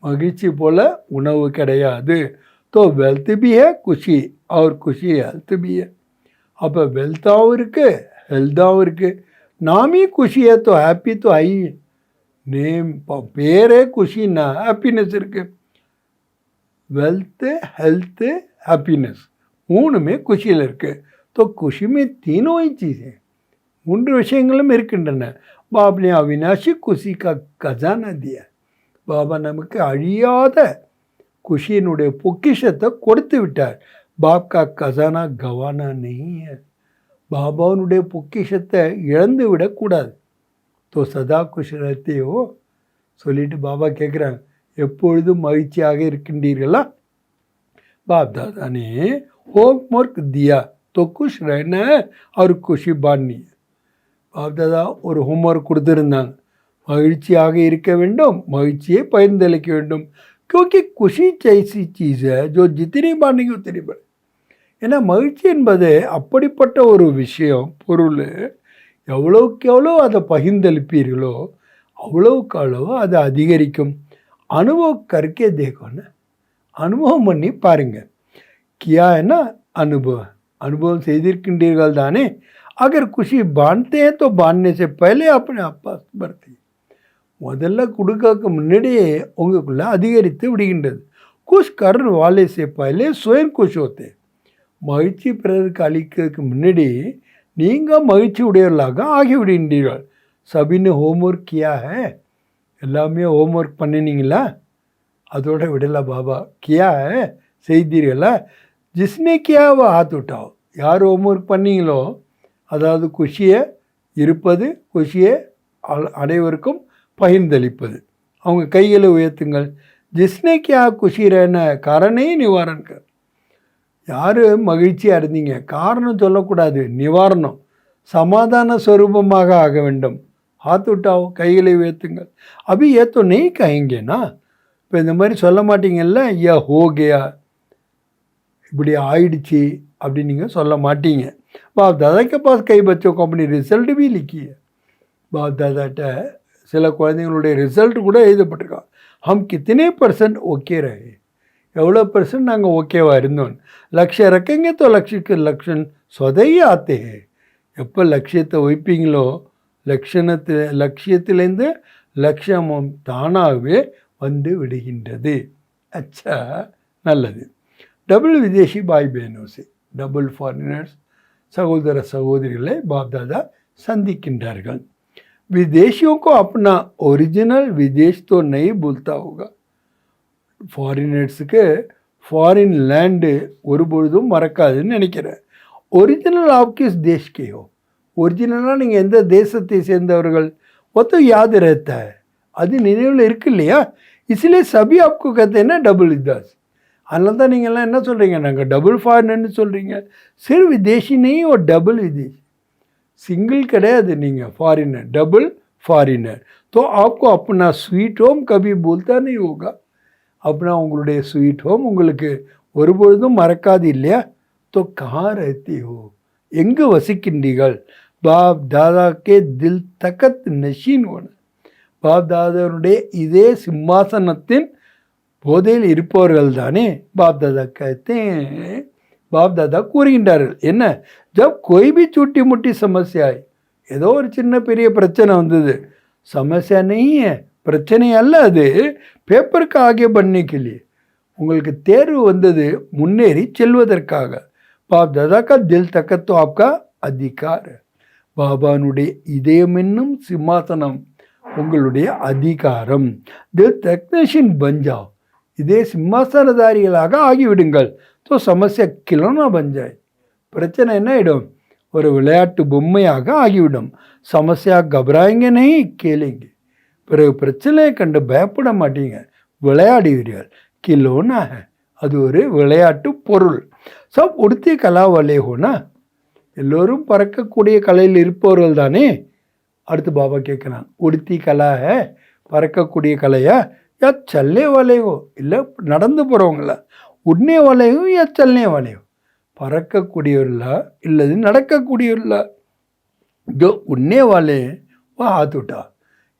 மகிழ்ச்சி போல உணவு கிடையாது. तो वेल्थ भी है खुशी और खुशी हेल्थ भी है. அப்போ வெல்த்தாகவும் இருக்குது, ஹெல்த்தாகவும் இருக்குது. நாமே குஷியை तो ஹாப்பி तो ஐ நேம் பேரே குஷின்னா ஹாப்பினஸ் இருக்குது. வெல்த்து, ஹெல்த்து, ஹாப்பினஸ் மூணுமே குஷியில் இருக்குது. तो खुशी में तीनों ही चीज़ें, மூன்று விஷயங்களும் இருக்கின்றன. பாப்னே அவினாஷி குஷி கா கஜானா தியா. பாபா நமக்கு அழியாத குஷியினுடைய பொக்கிஷத்தை கொடுத்து விட்டார். பாப் கா கஜானா கவானா नहीं है. பாபாவுனுடைய பொக்கிஷத்தை இழந்து விடக்கூடாது. तो सदा खुश रहते हो சொல்லிட்டு பாபா கேட்குறாங்க, எப்பொழுதும் மகிழ்ச்சியாக இருக்கின்றீர்களா? बाप दादा ने होमवर्क दिया तो खुश रहना है और खुशी बांटनी है. பாப் தாதா ஒரு ஹோம்ஒர்க் கொடுத்துருந்தாங்க, மகிழ்ச்சியாக இருக்க வேண்டும், மகிழ்ச்சியை பகிர்ந்தளிக்க வேண்டும். क्योंकि खुशी ऐसी चीज़ है जो जितनी बांटेगी उतनी बढ़े. ஏன்னா மகிழ்ச்சி என்பது அப்படிப்பட்ட ஒரு விஷயம், பொருள். எவ்வளோக்கு எவ்வளோ அதை பகிர்ந்தளிப்பீர்களோ அவ்வளோக்கு அவ்வளோ அது அதிகரிக்கும். அனுபவம் கற்கே தேக்கோன்னு அனுபவம் பண்ணி பாருங்கள். கியா என்ன அனுபவம், அனுபவம் செய்திருக்கின்றீர்கள் தானே. अगर खुशी बांटते हैं तो बांटने से पहले अपने आप पास बढ़ती है. முதல்ல கொடுக்க முன்னாடியே உங்களுக்குள்ள அதிகரித்து விடுகின்றது. खुश करने वाले से पहले स्वयं खुश होते. மகிழ்ச்சி பிறருக்கு அளிக்கிறதுக்கு முன்னாடி நீங்கள் மகிழ்ச்சி உடையவர்களாக ஆகிவிடுகின்றீர்கள். சபின்னு ஹோம்ஒர்க் கியா ஹே, எல்லாமே ஹோம்ஒர்க் பண்ணினீங்களா? அதோட விடல பாபா, கியா ஹே செய்தீர்களா? ஜிஸ்னே கியா வா ஹாத் உட்டாவோ. யார் ஹோம்ஒர்க் பண்ணீங்களோ, அதாவது குஷியை இருப்பது, குஷியை அனைவருக்கும் பகிர்ந்தளிப்பது, அவங்க கைகளை உயர்த்துங்கள். ஜிஸ்னே கியா குஷி ரஹனா காரணே நிவாரண் கர். யார் மகிழ்ச்சியாக இருந்தீங்க, காரணம் சொல்லக்கூடாது, நிவாரணம், சமாதான ஸ்வரூபமாக ஆக வேண்டும். हाथ उठाओ, கைகளை உயர்த்துங்கள். अभी ये तो नहीं कहेंगे ना. இப்போ இந்த மாதிரி சொல்ல மாட்டீங்கல்ல, யா ஹோ கயா, இப்படி ஆயிடுச்சு அப்படின்னு நீங்கள் சொல்ல மாட்டீங்க. பாப் தாதா के पास कई बच्चों को अपनी रिजल्ट भी लिखी है. பாப் தாதாட்ட சில குழந்தைங்களுடைய ரிசல்ட் கூட எழுதப்பட்டிருக்கான். ஹம் கித்தனை % ஓகே ரहे, எவ்வளோ % நாங்கள் ஓகேவாக இருந்தோம். லட்சியம் ரக்கங்க தோ லட்சியக்கு லக்ஷன் சொதையே ஆத்தே. எப்போ லட்சியத்தை வைப்பீங்களோ லட்சியத்திலேருந்து லட்சியமும் தானாகவே வந்து விடுகின்றது. அச்சா, நல்லது. டபுள் விதேசி பாய் பहनों டபுள் ஃபாரினர்ஸ் சகோதர சகோதரிகளை பாப் தாதா சந்திக்கின்றார்கள். विदेशियों को अपना ओरिजिनल विदेश तो नहीं भूलता होगा. ஃபாரினர்ஸுக்கு ஃபாரின் லேண்டு ஒரு பொழுதும் மறக்காதுன்னு நினைக்கிறேன். ஒரிஜினல் आप किस देश के हो, ஒரிஜினலாக நீங்கள் எந்த தேசத்தை சேர்ந்தவர்கள் ஒத்த யாद रहता है, அது நினைவில் இருக்கு இல்லையா. इसलिए सभी आपको कहते हैं ना डबल विदास. அதனால தான் நீங்கள்லாம் என்ன சொல்கிறீங்க, நாங்கள் டபுள் ஃபாரினர்னு சொல்கிறீங்க. சிறு விதேசி नहीं और डबल विदेशी, सिंगल கிடையாது. நீங்கள் ஃபாரினர், डबल ஃபாரினர். तो आपको अपना स्वीट होम कभी भूलता नहीं होगा. अपना உங்களுடைய ஸ்வீட் ஹோம் உங்களுக்கு ஒருபொழுதும் மறக்காது இல்லையா. तो कहाँ रहती हो, எங்கு வசிக்கின்றீர்கள். பாப் தாதா கே தில் தகத் நஷீன் ஹோன, பாப் தாதாவுடைய இதே சிம்மாசனத்தின் போதையில் இருப்பவர்கள் தானே பாப் தாதா कहते हैं. பாப் தாதா கூறுகின்றார்கள் என்ன, ஜப் कोई भी छोटी मोटी समस्या है, ஏதோ ஒரு சின்ன பெரிய பிரச்சனை வந்தது, समस्या नहीं है, பிரச்சனை அல்ல அது, பேப்பருக்கு ஆகே बनने के लिए, உங்களுக்கு தேர்வு வந்தது முன்னேறி செல்வதற்காக. பாப் தாதா கா தில் தக்கத் तो आपका अधिकार है. பாபானுடைய இதயம் என்னும் சிம்மாசனம் உங்களுடைய அதிகாரம். தில் தக்னஷின் பஞ்சாவ், இதே சிம்மாசனதாரிகளாக ஆகிவிடுங்கள். तो समस्या खिलौना बन जाए, பிரச்சனை என்ன ஆகிடும், ஒரு விளையாட்டு பொம்மையாக ஆகிவிடும். समस्या घबराएंगे नहीं, खेलेंगे. பிறகு பிரச்சனையை கண்டு பயப்பட மாட்டீங்க, விளையாடுவீர்கள். கிலோனா அது ஒரு விளையாட்டு பொருள். சப் உடுத்தி கலா வலே ஹோனா, எல்லோரும் பறக்கக்கூடிய கலையில் இருப்பவர்கள் தானே. அடுத்து பாபா கேட்குறான், உடுத்தி கலா பறக்கக்கூடிய கலையா, யா சல்லே வாலேவோ, இல்லை நடந்து போகிறவங்களா, உடனே வாலேவோ யா சல்லே வாலேவோ, பறக்கக்கூடியவர்களா இல்லது நடக்கக்கூடியவர்களா. ஜோ உடனே வாலே வா ஹாத் உட்டா,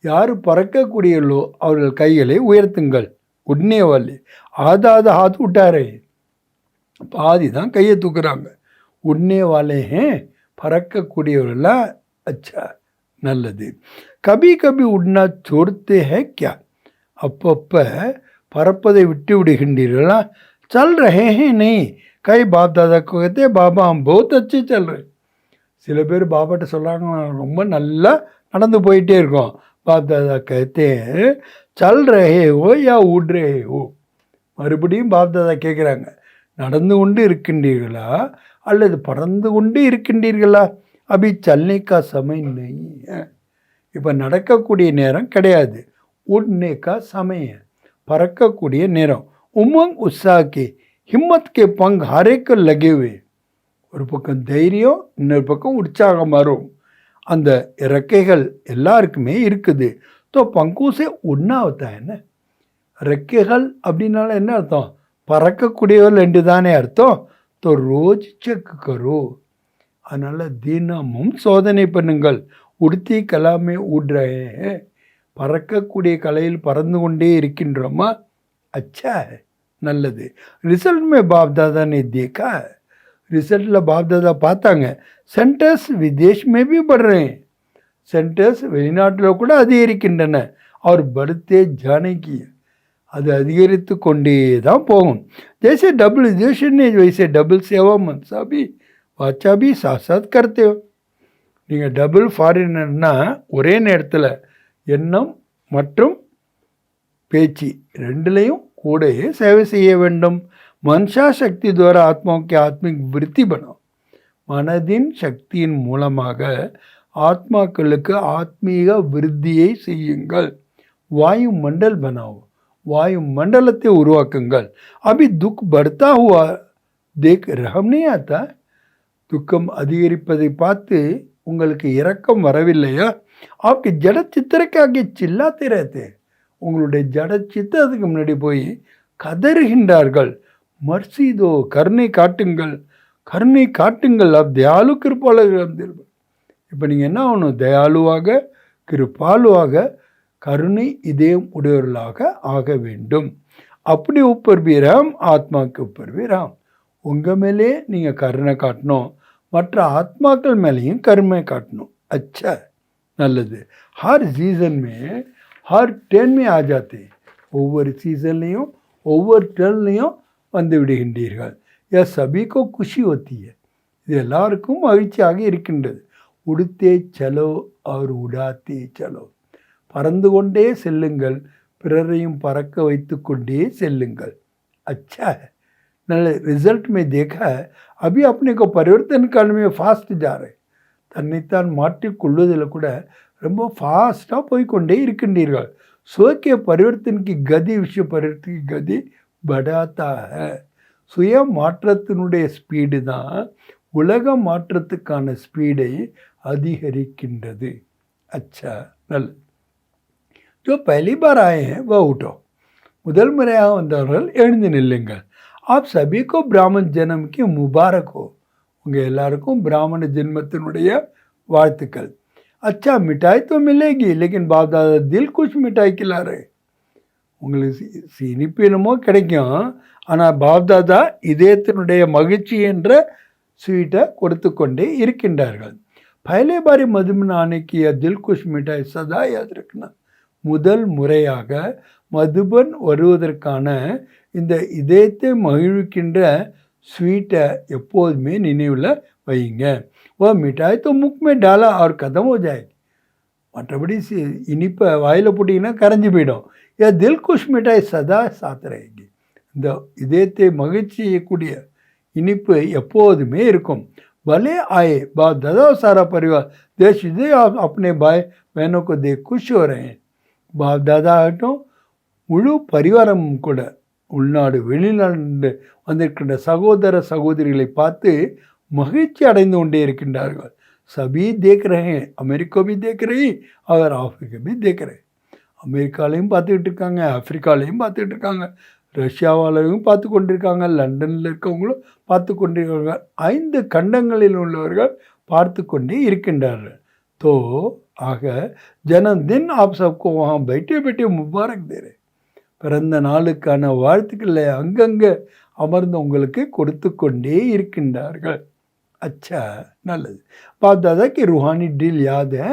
யார் பறக்கக்கூடியவர்களோ அவர்கள் கைகளை உயர்த்துங்கள். உடனே வாலே ஆதாத ஹாத் உட்டாரே, பாதி தான் கையை தூக்குறாங்க. உடனே வாலே பறக்கக்கூடியவர்களா. அச்சா, நல்லது. கபி கபி உட்னா छोड़ते हैं क्या, அப்பப்போ பறப்பதை விட்டு விடுகின்றீர்களா. चल रहे हैं नहीं, कई बाप दादा को कहते बाबा हम बहुत अच्छे चल रहे. சில பேர் பாபாட்ட சொல்கிறாங்க, ரொம்ப நல்லா நடந்து போயிட்டே இருக்கோம். பாப் தாதா कहते हैं चल रहे हो या उड़ रहे हो. மறுபடியும் பாப் தாதா கேட்குறாங்க, நடந்து கொண்டு இருக்கின்றீர்களா அல்லது பறந்து கொண்டு இருக்கின்றீர்களா. அபி சல்னேக்கா சமயம் நெய், இப்போ நடக்கக்கூடிய நேரம் கிடையாது. உட்னேக்கா சமயம், பறக்கக்கூடிய நேரம். உமங் உற்சாகே ஹிம்மத் கே பங் ஹரேக்கு லகேவே, ஒரு பக்கம் தைரியம், இன்னொரு பக்கம் உற்சாகம் வரும். அந்த இறக்கைகள் எல்லாருக்குமே இருக்குது. தோ பங்கூசே உண்ணாவத்தா என்ன, ரெக்கைகள் அப்படின்னால என்ன அர்த்தம், பறக்கக்கூடியவர்கள் என்று தானே அர்த்தம். தோ ரோஜ் செக் கரோ, அதனால் தினமும் சோதனை பண்ணுங்கள். உடுத்தி கலாமே ஊடுறே, பறக்கக்கூடிய கலையில் பறந்து கொண்டே இருக்கின்றோமா. அச்சா, நல்லது. ரிசல்ட் மே பாப் தாதா ने देखा, ரிசல்ட்டில் பாப் தாதா பார்த்தாங்க. சென்டர்ஸ் விதேஷ் மே भी बढ़ रहे हैं, சென்டர்ஸ் வெளிநாட்டில் கூட அதிகரிக்கின்றன. அவர் படுத்தே ஜானகி, அது அதிகரித்து கொண்டே தான் போகும். ஜெய்சே டபுள் விதேஷன் வைசே டபுள் சேவா மன்சா भी வாச்சா भी साथ साथ करते हो. நீங்கள் டபுள் ஃபாரினர்னா ஒரே நேரத்தில் எண்ணம் மற்றும் பேச்சு ரெண்டுலேயும் கூடயே சேவை செய்ய வேண்டும். மன்ஷா சக்தி துவாரா ஆத்மாவுக்கு ஆத்மிக் விருத்தி பனம், மனதின் சக்தியின் மூலமாக ஆத்மாக்களுக்கு ஆத்மீக விருத்தியை செய்யுங்கள். வாயு மண்டல் பனாவோ, வாயு மண்டலத்தை உருவாக்குங்கள். அபி துக் படுத்தா ஹுவா देख रहम नहीं आता? துக்கம் அதிகரிப்பதை பார்த்து உங்களுக்கு இரக்கம் வரவில்லையா? आपके जड़ चित्र के आगे चिल्लाते रहते हैं. உங்களுடைய ஜட சித்திரத்துக்கு முன்னாடி போய் கதறுகின்றார்கள். மர்சி தோ, கருணை காட்டுங்கள், கருணை காட்டுங்கள். அப் தயாலு கிருபாலகம். இப்போ நீங்கள் என்ன ஆகணும்? தயாலுவாக, கிருபாலுவாக, கருணை இதயம் உடையவர்களாக ஆக வேண்டும். அப்படி உப்பர் भी राम, ஆத்மாக்கு உப்பர் भी राम. உங்கள் மேலே நீங்கள் கருணை காட்டணும், மற்ற ஆத்மாக்கள் மேலேயும் கருணை காட்டணும். अच्छा, நல்லது. हर सीजन में हर टर्न में आ जाते हैं. ஒவ்வொரு சீசன்லேயும் ஒவ்வொரு டர்ன்லேயும் வந்து விடுகின்றீர்கள். यह सभी को खुशी होती है. இது எல்லாருக்கும் மகிழ்ச்சியாக இருக்கின்றது. உடுத்தே சலோ அவர் உடாத்தே சலோ. பறந்து கொண்டே செல்லுங்கள், பிறரையும் பறக்க வைத்து கொண்டே செல்லுங்கள். अच्छा है. நல்ல ரிசல்ட் में देखा है. अभी अपने को परिवर्तन करने में फास्ट जा रहे. தன்னைத்தான் மாற்றிக்கொள்வதில் கூட ரொம்ப ஃபாஸ்ட்டாக போய்கொண்டே இருக்கின்றீர்கள். சுய பரிவர்த்தன் கி கதி, விஷய பரிவர்த்தன் கி கதி படாத்தா है. சுய மாற்றத்தினுடைய ஸ்பீடு தான் உலக மாற்றத்துக்கான ஸ்பீடை அதிகரிக்கின்றது. अच्छा, நல்லது. जो पहली बार आए हैं वह उठो. முதல் முறையாக வந்தவர்கள் எழுந்து நில்லுங்கள். आप सभी को ब्राह्मण जन्म की मुबारक हो. உங்கள் எல்லாருக்கும் பிராமண ஜென்மத்தினுடைய வாழ்த்துக்கள். अच्छा, मिठाई तो मिलेगी, लेकिन बाप दादा दिल कुछ मिठाई खिला रहे. உங்களுக்கு இனிப்பு என்னமோ கிடைக்கும், ஆனால் பாப் தாதா இதயத்தினுடைய மகிழ்ச்சி என்ற ஸ்வீட்டை கொடுத்து கொண்டே இருக்கின்றார்கள். பहले बारी मधुबन आने की यह दिल कुछ मिठाई सदा याद रखना. முதல் முறையாக மதுபன் வருவதற்கான இந்த இதயத்தை மகிழ்விக்கின்ற ஸ்வீட்டை எப்போதுமே நினைவில் வையுங்க. वो मिठाई तो मुख में डाला और खत्म हो जाएगी. மற்றபடி இனிப்பை வாயில் போட்டிங்கன்னா கரைஞ்சி போயிடும். या दिल खुश मिठाई सदा साथ रहेगी. இந்த இதயத்தை மகிழ்ச்சி செய்யக்கூடிய இனிப்பு எப்போதுமே இருக்கும். भले आए बाप दादा और सारा परिवार देश विदेश आप अपने भाई बहनों को देख खुश हो रहे हैं. பாப் தாதா ஆகட்டும், முழு பரிவாரமும் கூட உள்நாடு வெளிநாடு வந்திருக்கின்ற சகோதர சகோதரிகளை பார்த்து மகிழ்ச்சி அடைந்து கொண்டே இருக்கின்றார்கள். சபி தேக் ரहे, அமெரிக்கா भी देख रही और ஆஃப்ரிக்கா भी देख रहे. அமெரிக்காலையும் பார்த்துக்கிட்டு இருக்காங்க, ஆஃப்ரிக்காலையும் பார்த்துக்கிட்டு இருக்காங்க, ரஷ்யாவாலையும் பார்த்து கொண்டிருக்காங்க, லண்டனில் இருக்கவங்களும் பார்த்து கொண்டிருக்காங்க. 5 கண்டங்களில் உள்ளவர்கள் பார்த்து கொண்டே இருக்கின்றார்கள். तो ஆக ஜனம்தின் आप सबको वहाँ बैठे बैठे मुबारक दे रहे. பிறந்த நாளுக்கான வாழ்த்துக்களை அங்கங்கே அமர்ந்து உங்களுக்கு கொடுத்து கொண்டே இருக்கின்றார்கள். अच्छा, நல்லது. பாப் தாதா கி रूहानी ड्रिल याद है?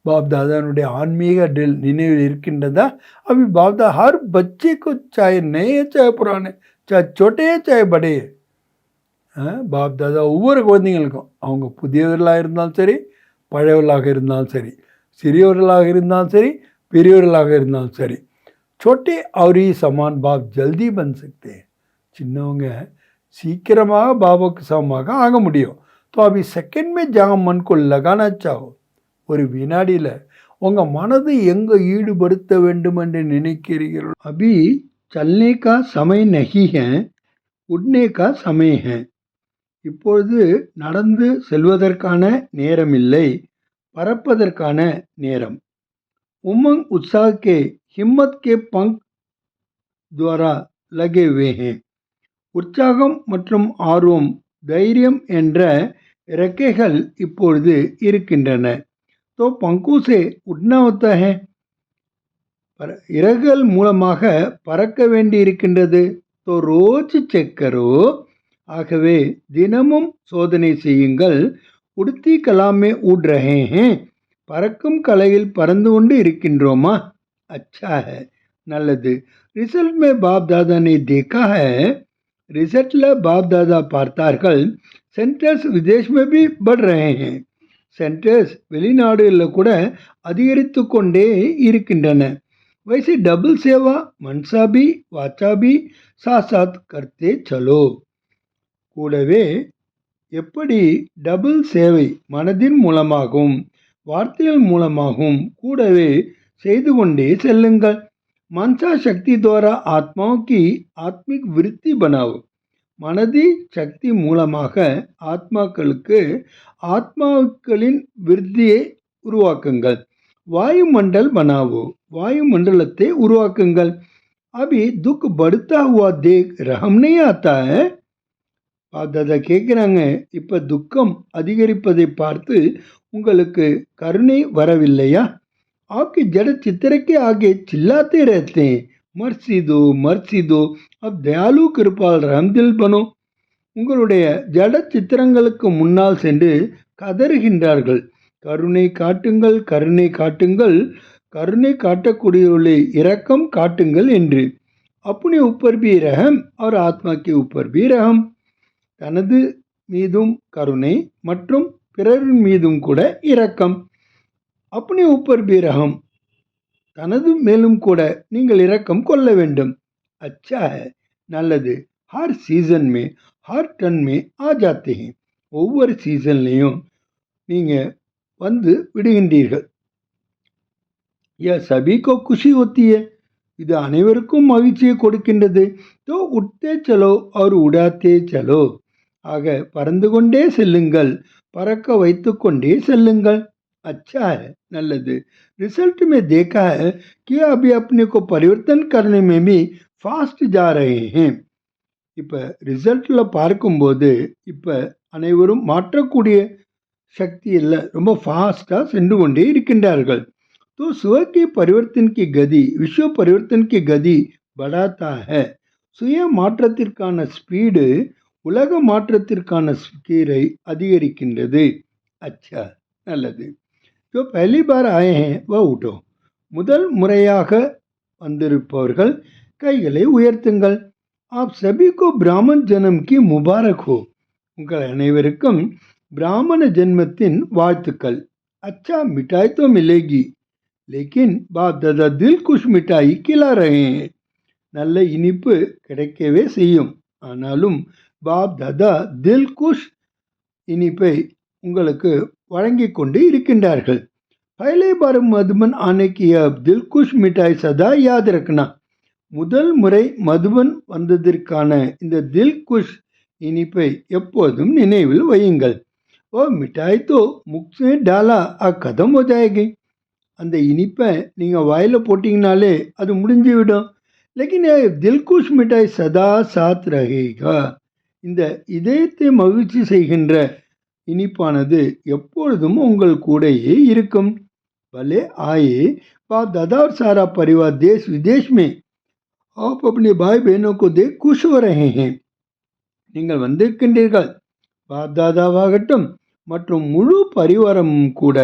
பாப் தாதானுடைய ஆன்மீக ட்ரில் நினைவில் இருக்கின்றதா? अभी बाप दादा हर बच्चे को चाहे नए चाहे पुराने चाहे छोटे चाहे बड़े, பாப் தாதா ஒவ்வொரு குழந்தைங்களுக்கும் அவங்க புதியவர்களாக இருந்தாலும் சரி, பழையவர்களாக இருந்தாலும் சரி, சிறியவர்களாக இருந்தாலும் சரி, பெரியவர்களாக இருந்தாலும் சரி, छोटे और ही समान बाप जल्दी बन सकते हैं. சின்னவங்க சீக்கிரமாக பாபாவுக்கு சமமாக ஆக முடியும். तो अभी सेकंड में जहाँ मन को लगाना चाहो, ஒரு வினாடியில் உங்கள் மனதை எங்கே ஈடுபடுத்த வேண்டும் என்று நினைக்கிறீர்கள். अभी चलने का समय नहीं है, उड़ने का समय है. இப்பொழுது நடந்து செல்வதற்கான நேரம் இல்லை, பறப்பதற்கான நேரம். उमंग उत्साह के हिम्मत के पंख द्वारा लगे हुए हैं. உற்சாகம் மற்றும் ஆர்வம், தைரியம் என்ற இறக்கைகள் இப்பொழுது இருக்கின்றன. तो पंखों से उड़ना होता है. இறகுகள் மூலமாக பறக்க வேண்டி இருக்கின்றது. तो रोज चेक करो. ஆகவே தினமும் சோதனை செய்யுங்கள். उड़ती कला में उड़ रहे हैं. பறக்கும் கலையில் பறந்து கொண்டு இருக்கின்றோமா? अच्छा है, நல்லது. रिजल्ट में बाप दादा ने देखा है. ரிசல்ட்டில் பாப் தாதா பார்த்தார்கள். சென்டர்ஸ் विदेश में भी बढ़ रहे हैं. சென்டர்ஸ் வெளிநாடுகளில் கூட அதிகரித்து கொண்டே இருக்கின்றன. वैसे डबल सेवा मनसा भी वाचा भी साथ साथ करते चलो. கூடவே எப்படி டபுள் சேவை மனதின் மூலமாகவும் வார்த்தைகள் மூலமாகவும் கூடவே செய்து கொண்டே செல்லுங்கள். मनसा शक्ति द्वारा आत्माओं की आत्मिक वृत्ति बनाओ. மனதி சக்தி மூலமாக ஆத்மாக்களின் விருத்தியை உருவாக்குங்கள். வாயுமண்டல் பனாவோ, வாயுமண்டலத்தை உருவாக்குங்கள். अभी दुख बढ़ता हुआ देख रहम नहीं आता है. தாதா கேட்குறாங்க, இப்போ துக்கம் அதிகரிப்பதை பார்த்து உங்களுக்கு கருணை வரவில்லையா? आपकी जड़ चित्र के आगे चिल्लाते रहते हैं, मर्सी दो. अब दयालु कृपाल रहमदिल बनो. உங்களுடைய ஜட சித்திரங்களுக்கு முன்னால் சென்று கதறுகின்றார்கள், கருணை காட்டுங்கள், கருணை காட்டுங்கள், கருணை காட்டக்கூடியவர்களை இரக்கம் காட்டுங்கள் என்று. अपने ऊपर भी रहम और आत्मा के ऊपर भी रहम. தனது மீதும் கருணை மற்றும் பிறரின் மீதும் கூட இரக்கம். अपने ऊपर भी रहम, தனது மேலும் கூட நீங்கள் இரக்கம் கொள்ள வேண்டும். अच्छा है, நல்லது. हर सीजन में हर टर्न में आ जाते हैं. ஒவ்வொரு சீசன்லேயும் நீங்கள் வந்து விடுகின்றீர்கள். यह सभी को खुशी होती है, இது அனைவருக்கும் மகிழ்ச்சியை கொடுக்கின்றது. तो उठते चलो और उड़ाते चलो. ஆக பறந்து கொண்டே செல்லுங்கள், பறக்க வைத்து கொண்டே செல்லுங்கள். अच्छा है, நல்லது. रिजल्ट में देखा है कि अभी अपने को परिवर्तन करने में भी फास्ट जा रहे हैं. இப்போ ரிசல்ட்டில் பார்க்கும்போது இப்போ அனைவரும் மாற்றக்கூடிய சக்தி இல்லை, ரொம்ப ஃபாஸ்ட்டாக சென்று கொண்டே இருக்கின்றார்கள். तो स्व के परिवर्तन की गति विश्व परिवर्तन की गति बढ़ाता है. சுய மாற்றத்திற்கான ஸ்பீடு உலக மாற்றத்திற்கான ஸ்பீடை அதிகரிக்கின்றது. अच्छा, நல்லது. जो पहली बार आए हैं वह उठो. முதல் முறையாக வந்திருப்பவர்கள் கைகளை உயர்த்துங்கள். आप सभी को ब्राह्मण जन्म की मुबारक हो. உங்கள் அனைவருக்கும் பிராமண ஜென்மத்தின் வாழ்த்துக்கள். अच्छा, मिठाई तो मिलेगी, लेकिन बाप दादा दिल कुछ मिठाई खिला रहे हैं. நல்ல இனிப்பு கிடைக்கவே செய்யும், ஆனாலும் பாப் தாதா தில் குஷ் இனிப்பை உங்களுக்கு வழங்கி கொண்டு இருக்கின்றார்கள். पहले बार मधुबन आने की अब दिल कुश मिठाई सदा याद रखना. முதல் முறை மதுபன் வந்ததற்கான இந்த தில் குஷ் இனிப்பை எப்போதும் நினைவில் வையுங்கள். ஓ மிட்டாய் தோ முக்ஸே டாலா கதம் ஹோ ஜாயேகி. அந்த இனிப்பை நீங்கள் வாயில் போட்டிங்கனாலே அது முடிஞ்சுவிடும். लेकिन தில் குஷ் மிட்டாய் சதா சாத் ரஹேகா. இந்த இதயத்தை மகிழ்ச்சி செய்கின்ற இனிப்பானது எப்பொழுதும் உங்கள் கூடையே இருக்கும். भले आए बाप दादा और सारा परिवार देश विदेश में आप अपने भाई बहनों को देख खुश हो रहे हैं. நீங்கள் வந்திருக்கின்றீர்கள். பாப் தாதாவாகட்டும் மற்றும் முழு பரிவாரமும் கூட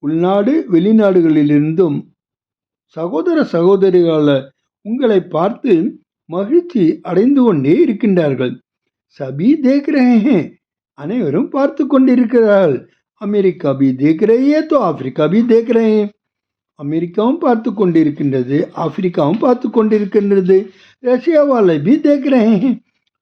உள்நாடு வெளிநாடுகளிலிருந்தும் சகோதர சகோதரிகளை உங்களை பார்த்து மகிழ்ச்சி அடைந்து கொண்டே இருக்கின்றார்கள். சபி தேக் ரஹே ஹேன், அனைவரும் பார்த்து கொண்டிருக்கிறார்கள். அமெரிக்கா பி தேக் ரஹி ஹை தோ ஆப்பிரிக்கா பி தேக் ரஹே ஹேன். அமெரிக்காவும் பார்த்து கொண்டிருக்கின்றது, ஆப்பிரிக்காவும் பார்த்து கொண்டிருக்கின்றது. ரஷ்யா வாலே பி தேக் ரஹே ஹேன்,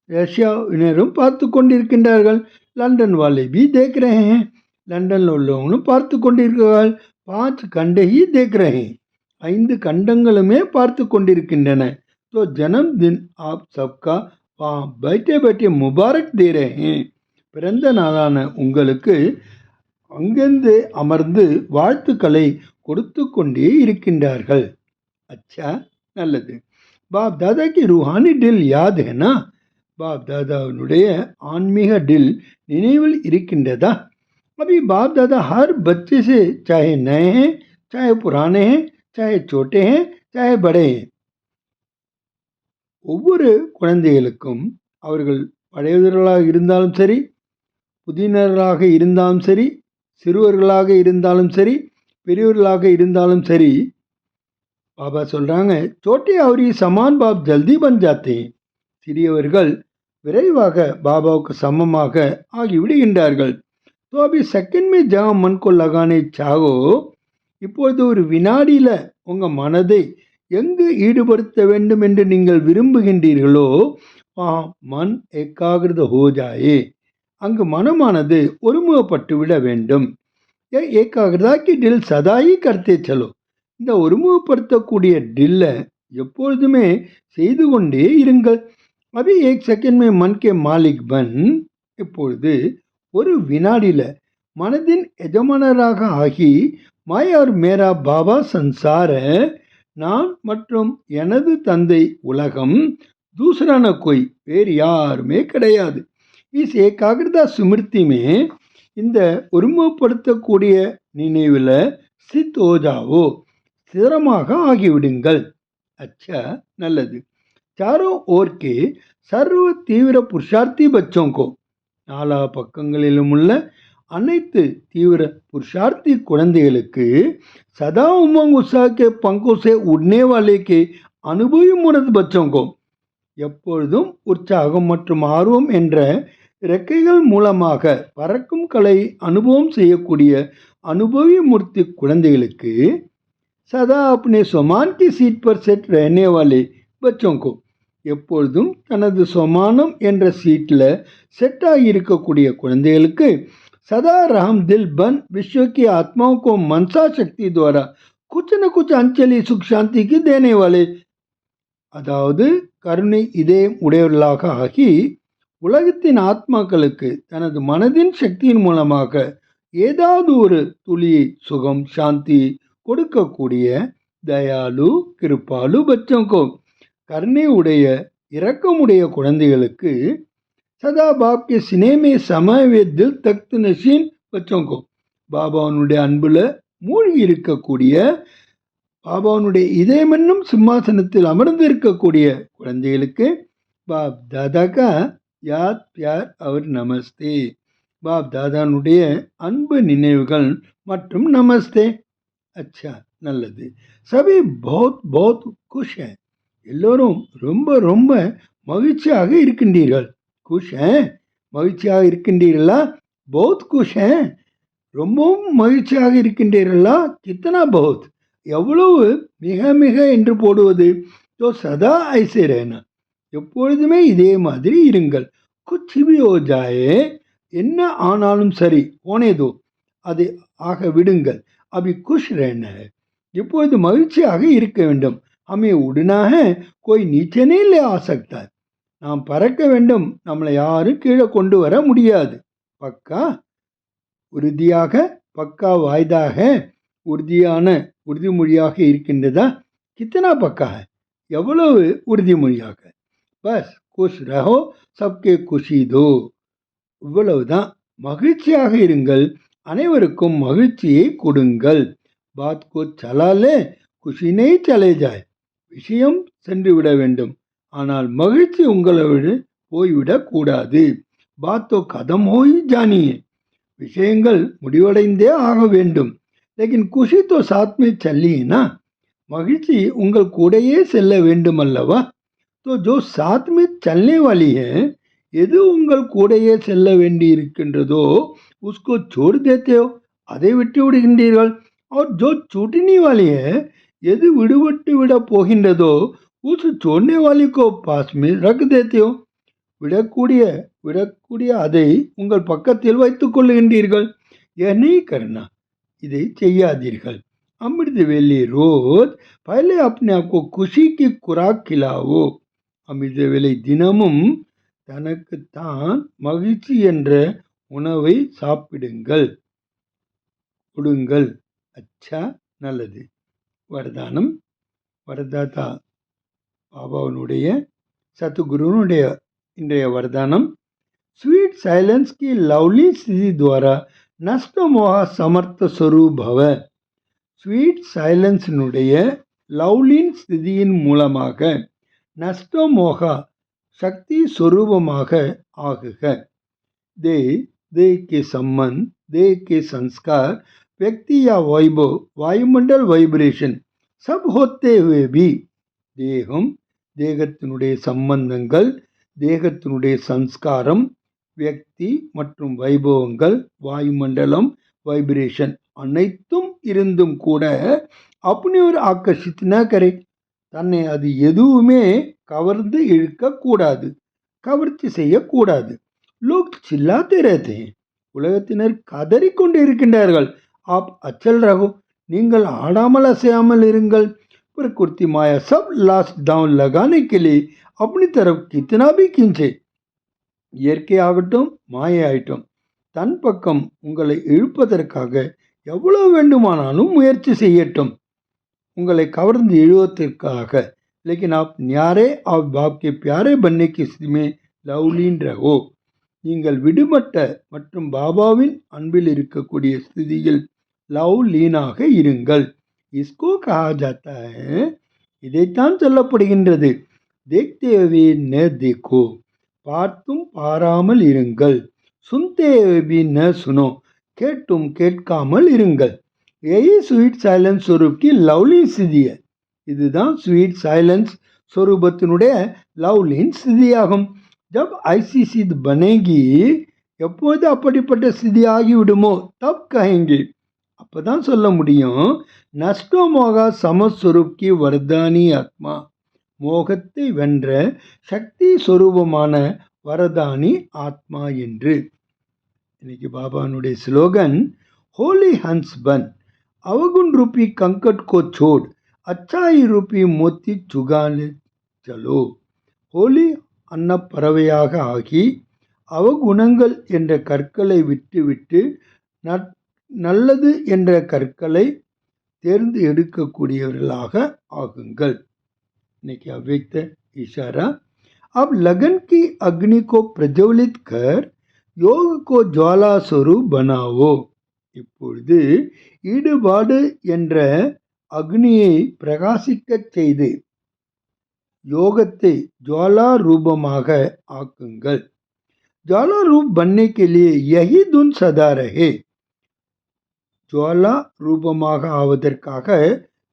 ரஷ்யாவினரும் பார்த்து கொண்டிருக்கின்றார்கள். லண்டன் வாலே பி தேக் ரஹே ஹேன், லண்டனில் உள்ளவங்களும் பார்த்து கொண்டிருக்கிறார்கள். 5 கண்டை ஹி தேக் ரஹே ஹேன், 5 கண்டங்களுமே பார்த்து கொண்டிருக்கின்றன. तो जन्मदिन आप सबका वहाँ बैठे बैठे मुबारक दे रहे हैं. பிறந்த நாளான உங்களுக்கு அங்கிருந்து அமர்ந்து வாழ்த்துக்களை கொடுத்து கொண்டே இருக்கின்றார்கள். अच्छा, நல்லது. பாப் தாதா की रूहानी दिल याद है ना? பாப் தாதாவினுடைய ஆன்மீக டில் நினைவில் இருக்கின்றதா? अभी बाप दादा हर बच्चे से चाहे नए हैं, चाहे पुराने हैं, चाहे छोटे हैं, चाहे बड़े हैं, ஒவ்வொரு குழந்தைகளுக்கும் அவர்கள் பழையவர்களாக இருந்தாலும் சரி, புதினர்களாக இருந்தாலும் சரி, சிறுவர்களாக இருந்தாலும் சரி, பெரியவர்களாக இருந்தாலும் சரி, பாபா சொல்கிறாங்க, சோட்டே அவரி சமான் பாப் ஜல்தி பன் ஜாத்தே. சிறியவர்கள் விரைவாக பாபாவுக்கு சமமாக ஆகிவிடுகின்றார்கள். तो अभी सेकंड में जहाँ मन को लगाने चाहो, இப்பொழுது ஒரு வினாடியில் உங்கள் மனதை எங்கு ஈடுபடுத்த வேண்டும் என்று நீங்கள் விரும்புகின்றீர்களோ மன் ஏகாகிருத ஹோ ஜாயே, அங்கு மனமானது ஒருமுகப்பட்டு விட வேண்டும். ஏகாகிருதா கி டில் சதாயி கர்த்தே சலோ. இந்த ஒருமுகப்படுத்தக்கூடிய டில்லை எப்பொழுதுமே செய்து கொண்டே இருங்கள். अभी एक सेकंड में मन के मालिक बन. இப்பொழுது ஒரு வினாடியில் மனதின் எஜமானராக ஆகி மை और मेरा பாபா संसार है, நான் மற்றும் எனது தந்தை உலகம், दूसरा न कोई, வேறு யாருமே கிடையாது. இஸ் ஏகாகிரதா ஸ்மிருதிமே, இந்த ஒருமுகப்படுத்தக்கூடிய நினைவில் ஸ்தித் ஹோ ஜாவோ, ஸ்திரமாக ஆகிவிடுங்கள். अच्छा, நல்லது. चारों ओर के सर्व தீவிர புருஷார்த்தி बच्चों को, நாலா பக்கங்களிலும் உள்ள அனைத்து தீவிர புருஷார்த்தி குழந்தைகளுக்கு சதா உமंग उत्साह के पंखों से उड़ने वाले के अनुभवी मूर्त बच्चों को, எப்பொழுதும் உற்சாகம் மற்றும் ஆர்வம் என்ற இறக்கைகள் மூலமாக பறக்கும் கலை அனுபவம் செய்யக்கூடிய அனுபவி மூர்த்தி குழந்தைகளுக்கு சதா अपने समान की सीट पर सेट रहने वाले बच्चों को, எப்பொழுதும் தனது சொமானம் என்ற சீட்டில் செட் ஆகி இருக்கக்கூடிய குழந்தைகளுக்கு सदा राम दिल बन विश्व की आत्माओं को मनसा शक्ति द्वारा कुछ न कुछ अंचली सुख शांति की देने वाले, அதாவது கருணை இதயம் உடையவர்களாக ஆகி உலகத்தின் ஆத்மாக்களுக்கு தனது மனதின் சக்தியின் மூலமாக ஏதாவது ஒரு துளி சுகம் சாந்தி கொடுக்கக்கூடிய தயாலு கிருபாலு பச்சோங்கோ, கருணை உடைய இரக்கமுடைய குழந்தைகளுக்கு சதா பாப் கே சினேமே சமவே தில் தக்த் நஷீன் பச்சோங்கோ, பாபாவனுடைய அன்புல மூழ்கி இருக்கக்கூடிய, பாபாவனுடைய இதயம் என்னும் சிம்மாசனத்தில் அமர்ந்து இருக்கக்கூடிய குழந்தைகளுக்கு பாப் தாதா கா யாத் பியார் அவர் நமஸ்தே, பாப் தாதானுடைய அன்பு நினைவுகள் மற்றும் நமஸ்தே. अच्छा, நல்லது. சபி बहुत बहुत खुश हैं, எல்லோரும் ரொம்ப ரொம்ப மகிழ்ச்சியாக இருக்கின்றீர்கள். खुश हैं, மகிழ்ச்சியாக இருக்கின்றீர்களா? बहुत खुश हैं, ரொம்பவும் மகிழ்ச்சியாக இருக்கின்றீர்களா? கித்தனா बहुत, எவ்வளவு மிக மிக என்று போடுவது. तो सदा ऐसे रहना, எப்பொழுதுமே இதே மாதிரி இருங்கள். कुछ भी हो जाए, என்ன ஆனாலும் சரி, போனே தோ, அதை ஆக விடுங்கள். अभी खुश रहना है, இப்பொழுது மகிழ்ச்சியாக இருக்க வேண்டும். हमें उड़ना है, कोई नीचे नहीं ले आ सकता. நாம் பறக்க வேண்டும், நம்மளை யாரும் கீழே கொண்டு வர முடியாது. பக்கா உறுதியாக, பக்கா வாய்தாக, உறுதியான உறுதிமொழியாக இருக்கின்றதா? கித்தனா பக்கா है, எவ்வளவு உறுதிமொழியாக. பஸ் குஷ் ரஹோ, சப்கே குஷி தோ, இவ்வளவுதான். மகிழ்ச்சியாக இருங்கள், அனைவருக்கும் மகிழ்ச்சியை கொடுங்கள். பாத் கோ சலாலே குஷி நெய் சலே ஜாய், விஷயம் சென்று விட வேண்டும், ஆனால் மகிழ்ச்சி உங்களோடு போய்விடக்கூடாது. பாத்தோ கதம் ஹோய் ஜானியே, விஷயங்கள் முடிவடைந்தே ஆக வேண்டும். லேக்கின் குஷி தோ சாத் மே சல்லினா, மகிழ்ச்சி உங்கள் கூடையே செல்ல வேண்டும் அல்லவா? तो जो साथ में चलने वाली है, எது உங்கள் கூடையே செல்ல வேண்டி இருக்கின்றதோ उसको छोड़ देते हो, அதை விட்டு விடுகின்றீர்கள். और जो छूटने वाली है, எது விடுபட்டு விட போகின்றதோ उस छोड़ने वाली को पास में रख देते हो, விடக்கூடிய அதை உங்கள் பக்கத்தில் வைத்துக் கொள்ளுகின்றீர்கள். यह नहीं करना, இதை செய்யாதீர்கள். अमृत वेले रोज पहले अपने आप को खुशी की खुराक खिलाओ. அமிர்த வேலை தினமும் தனக்குத்தான் மகிழ்ச்சி என்ற உணவை சாப்பிடுங்கள், கொடுங்கள். அச்சா, நல்லது. வரதானம். வரதாத்தா பாபாவனுடைய சத்துகுருனுடைய இன்றைய வரதானம். ஸ்வீட் சைலன்ஸ் की लवली स्थिति द्वारा नष्ट मोह समर्थ स्वरूप भव. ஸ்வீட் சைலன்ஸினுடைய லவ்லின் ஸ்திதியின் மூலமாக நஷ்ட மோகா சக்தி स्वरूपமாக ஆகுக. देह के संबंध, देह के संस्कार, व्यक्ति या वैभव, वायुमंडल वाइब्रेशन सब होते हुए भी தேகம், தேகத்தினுடைய சம்பந்தங்கள், தேகத்தினுடைய சம்ஸ்காரம், व्यक्ति மற்றும் வைபவங்கள், வாயுமண்டலம், வைப்ரேஷன் அனைத்தும் இருந்தும் கூட अपनी ओर आकर्षित न करे, தன்னை அது எதுவுமே கவர்ந்து இழுக்கக்கூடாது, கவர்ச்சி செய்யக்கூடாது. லோக் சில்லாத்தே ரஹதே ஹை, உலகத்தினர் கதறிக்கொண்டு இருக்கின்றார்கள். ஆப் அச்சல் ரகோ, நீங்கள் ஆடாமல் அசையாமல் இருங்கள். प्रकृति माया सब लास्ट दांव लगाने के लिए अपनी तरफ कितना भी खींचे. இயற்கை ஆகட்டும் மாயை ஆகட்டும் தன் பக்கம் உங்களை இழுப்பதற்காக எவ்வளவு வேண்டுமானாலும் முயற்சி செய்யட்டும், உங்களை கவர்ந்து இழுவதற்காக. लेकिन आप न्यारे और बाप के प्यारे बनने की स्थिति में लवलीन रहो. நீங்கள் விடுபட்ட மற்றும் பாபாவின் அன்பில் இருக்கக்கூடிய ஸ்திதியில் லவ்லீனாக இருங்கள். इसको कहा जाता है, இதைத்தான் சொல்லப்படுகின்றது, देखते हुए न देखो, பார்த்தும் பாராமல் இருங்கள். सुनते हुए भी न सुनो, கேட்டும் கேட்காமல் இருங்கள். यही स्वीट साइलेंस स्वरूप की लवलीन स्थिति है. இதுதான் ஸ்வீட் சைலன்ஸ் ஸ்வரூபத்தினுடைய லவ்லீன் ஸ்திதியாகும். ஜப் ஐசி சித் பனேகி, எப்போது அப்படிப்பட்ட ஸ்திதி ஆகிவிடுமோ தப் கஹேங்கி, அப்பதான் சொல்ல முடியும், நஷ்டோ மோகா சமஸ்வரூப் கி வர்தானி ஆத்மா, மோகத்தை வென்ற சக்தி ஸ்வரூபமான வரதானி ஆத்மா என்று. இன்னைக்கு பாபானுடைய ஸ்லோகன், होली हंस बन, अवगुण रूपी कंकट को छोड़, अच्छाई रूपी मोती चुगाने चलो. होली அன்னப்பறவையாக ஆகி அவகுணங்கள் என்ற கற்களை விட்டுவிட்டு நல்லது என்ற கற்களை தேர்ந்து எடுக்கக்கூடியவர்களாக ஆகுங்கள். இன்னைக்கு அவ்யக்த இஷாரா. अब लगन की अग्नि को प्रज्वलित कर योग को ज्वाला स्वरूप बनाओ. இப்பொழுது ஈடுபாடு என்ற அக்னியை பிரகாசிக்கச் செய்து யோகத்தை ज्वाला रूपமாக ஆக்குங்கள். ज्वाला रूप बनने के लिए यही धुन सदा रहे. ज्वाला ரூபமாக ஆவதற்காக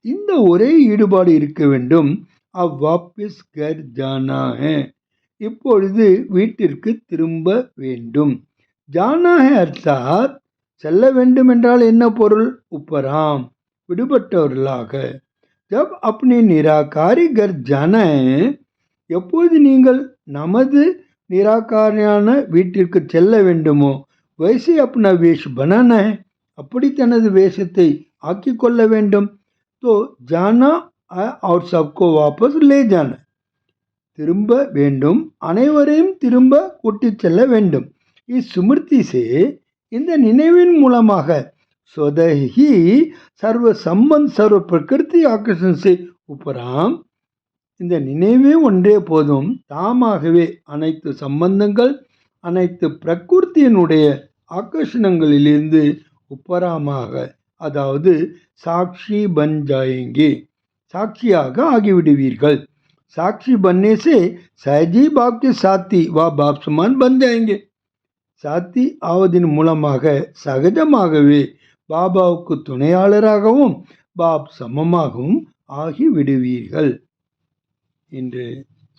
இந்த ஒரே ஈடுபாடு இருக்க வேண்டும். अब वापस घर जाना है, இப்பொழுது வீட்டிற்கு திரும்ப வேண்டும். जाना है अर्थात செல்ல வேண்டும் என்றால் என்ன பொருள்? उपराम, விடுபட்டவர்களாக. जब अपने निराकारी घर जाना है, எப்போது நீங்கள் நமது நிராகாரியான வீட்டிற்கு செல்ல வேண்டுமோ, वैसे अपना वेश बनाना है, அப்படி தனது வேஷத்தை ஆக்கிக் கொள்ள வேண்டும். तो जाना और सबको वापस ले जाना, திரும்ப வேண்டும், அனைவரையும் திரும்ப கூட்டிச் செல்ல வேண்டும். இஸ்மிருதி से, இந்த நினைவின் மூலமாக स्वदही सर्व संबंध सर्व प्रकृति आकर्षण से उपराम, இந்த நினைவே ஒன்றே போதும், தாமாகவே அனைத்து சம்பந்தங்கள் அனைத்து பிரகிருத்தியினுடைய ஆகர்ஷணங்களிலிருந்து உப்பராமாக, அதாவது சாட்சி பன் ஜாயேங்கே, சாட்சியாக ஆகிவிடுவீர்கள். சாட்சி बनने से सहजी बाप के साथी व बाप समान बन जाएंगे. சாத்தி ஆவதின் மூலமாக சகஜமாகவே பாபாவுக்கு துணையாளராகவும் பாப் சமமாகவும் ஆகிவிடுவீர்கள். இன்று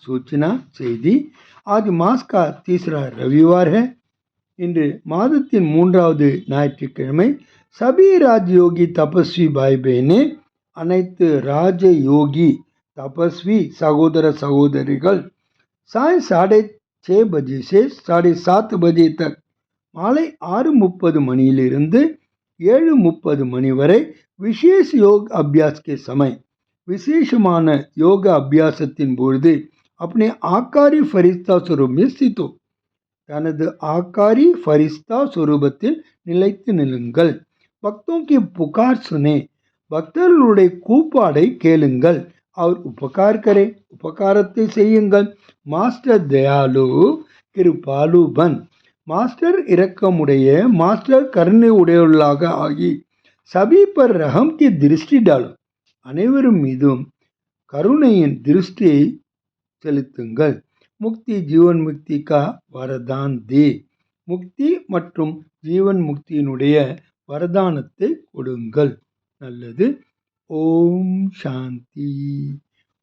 सूचना செய்தி. आज मास का तीसरा रविवार है. இன்று மாதத்தின் மூன்றாவது ஞாயிற்றுக்கிழமை. सभी राजयोगी तपस्वी भाई बहने, அனைத்து ராஜயோகி तपस्वी सहोदर सहोदरिகள் साय 6:30 बजे से 7:30 बजे तक, மாலை 6:30 மணியிலிருந்து 7:30 மணி வரை विशेष योग अभ्यास के समय, விசேஷமான யோக அபியாசத்தின் பொழுது अपने आकारी फरिश्ता स्वरूप में स्थित हो, தனது ஆக்காரி ஃபரிஸ்தா स्वरूपத்தில் நிலைத்து நில்லுங்கள். பக்தோं की पुकार सुने, பக்தர்களுடைய கூப்பாடை கேளுங்கள். और उपकार करे, उपकारத்தை செய்யுங்கள். மாஸ்டர் தயாலு கிருபாலு பன், மாஸ்டர் இரக்கமுடைய மாஸ்டர் கருணை உடையவர்களாக ஆகி சபி பர் ரஹம் की दृष्टि डालो, அனைவரும் மீதும் கருணையின் திருஷ்டியை செலுத்துங்கள். முக்தி ஜீவன் முக்தி கா வரதான் தே, முக்தி மற்றும் ஜீவன் முக்தியினுடைய வரதானத்தை கொடுங்கள். நல்லது. ஓம் சாந்தி,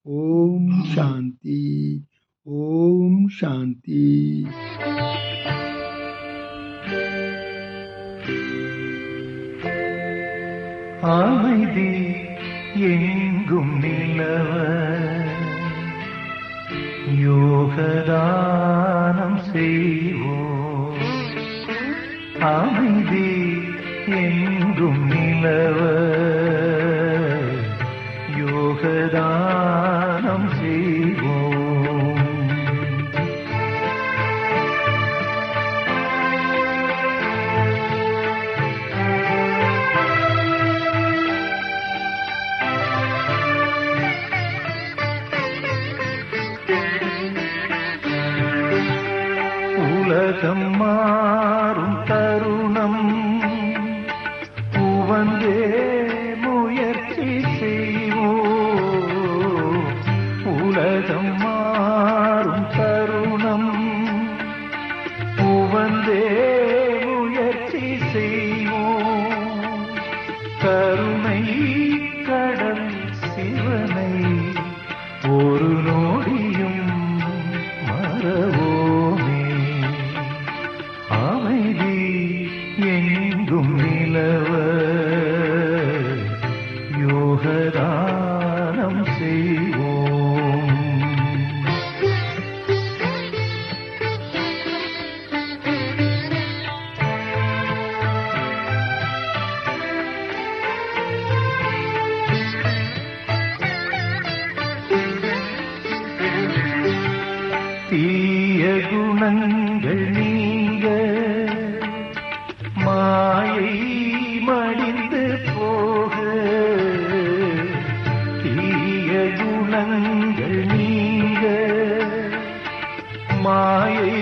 ஓம் சாந்தி, ஓம் சாந்தி. அமைதி எங்கும் நிலவ யோகதானம் செய்வோம். அமைதி எங்கும் நிலவ யோகதானம் உலகம் மாறும் தருணம் உவந்தே முயற்சி செய்வோம். உலகம் மாறும் தருணம் உவந்தே முயற்சி செய்வோம். கருணை கடல் சிவனை ஒரு நொடியும் மறவோமே. அமைதி எங்கும் நிலவ யோகதானம் செய்வோம். தீய குணங்கள் நீங்க மாயை மடிந்து போக. தீய குணங்கள் நீங்க மாயை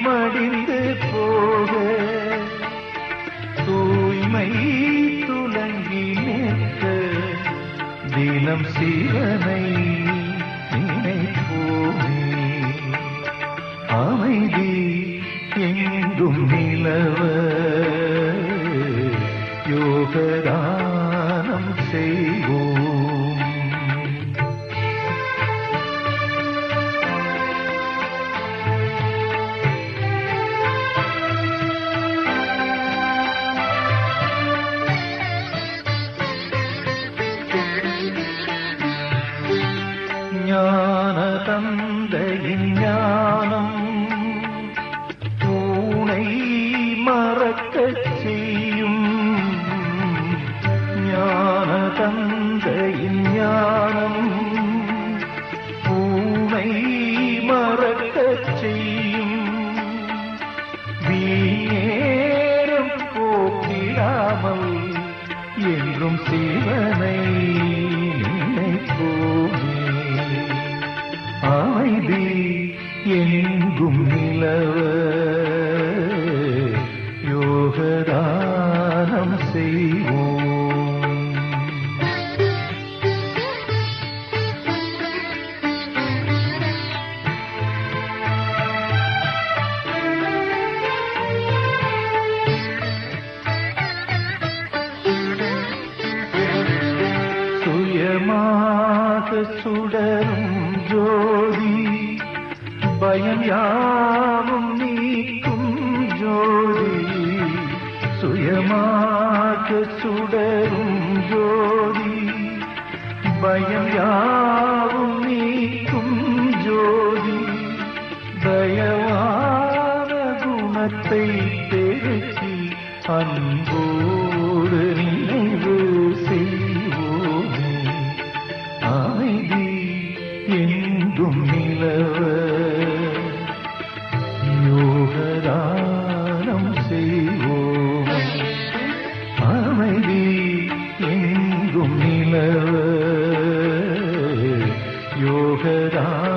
மடிந்து போக. தூய்மை துலங்கி நிற்க தினம் சிவனை நினைப்போமே. அமைதி எங்கும் நிலவ யோகதானம் செய்வோம். ஞான தந்தையின் ஞானம் தூணை மறக்கச் செய்யும். ஞான தந்தையின் ஞானம் தூணை மறக்கச் செய்யும். வீணேரம் போக்கிடாமல் என்றும் சிவனை நினைப்போமே. அமைதி எங்கும் நிலவ யோகதானம் செய்வோம். சுயமாக சுடரும் ஜோதி பயம் யாவும் நீக்கும் ஜோதி. சுயமாக சுடரும் ஜோதி பயம் யாவும் நீக்கும் ஜோதி. தயவான குணத்தை பெருக்கி அன்போடு நினைவு செய்வோமே. அமைதி எங்கும் நிலவ யோகதானம் செய்வோம். அமைதி எங்கும் நிலவ யோகதானம்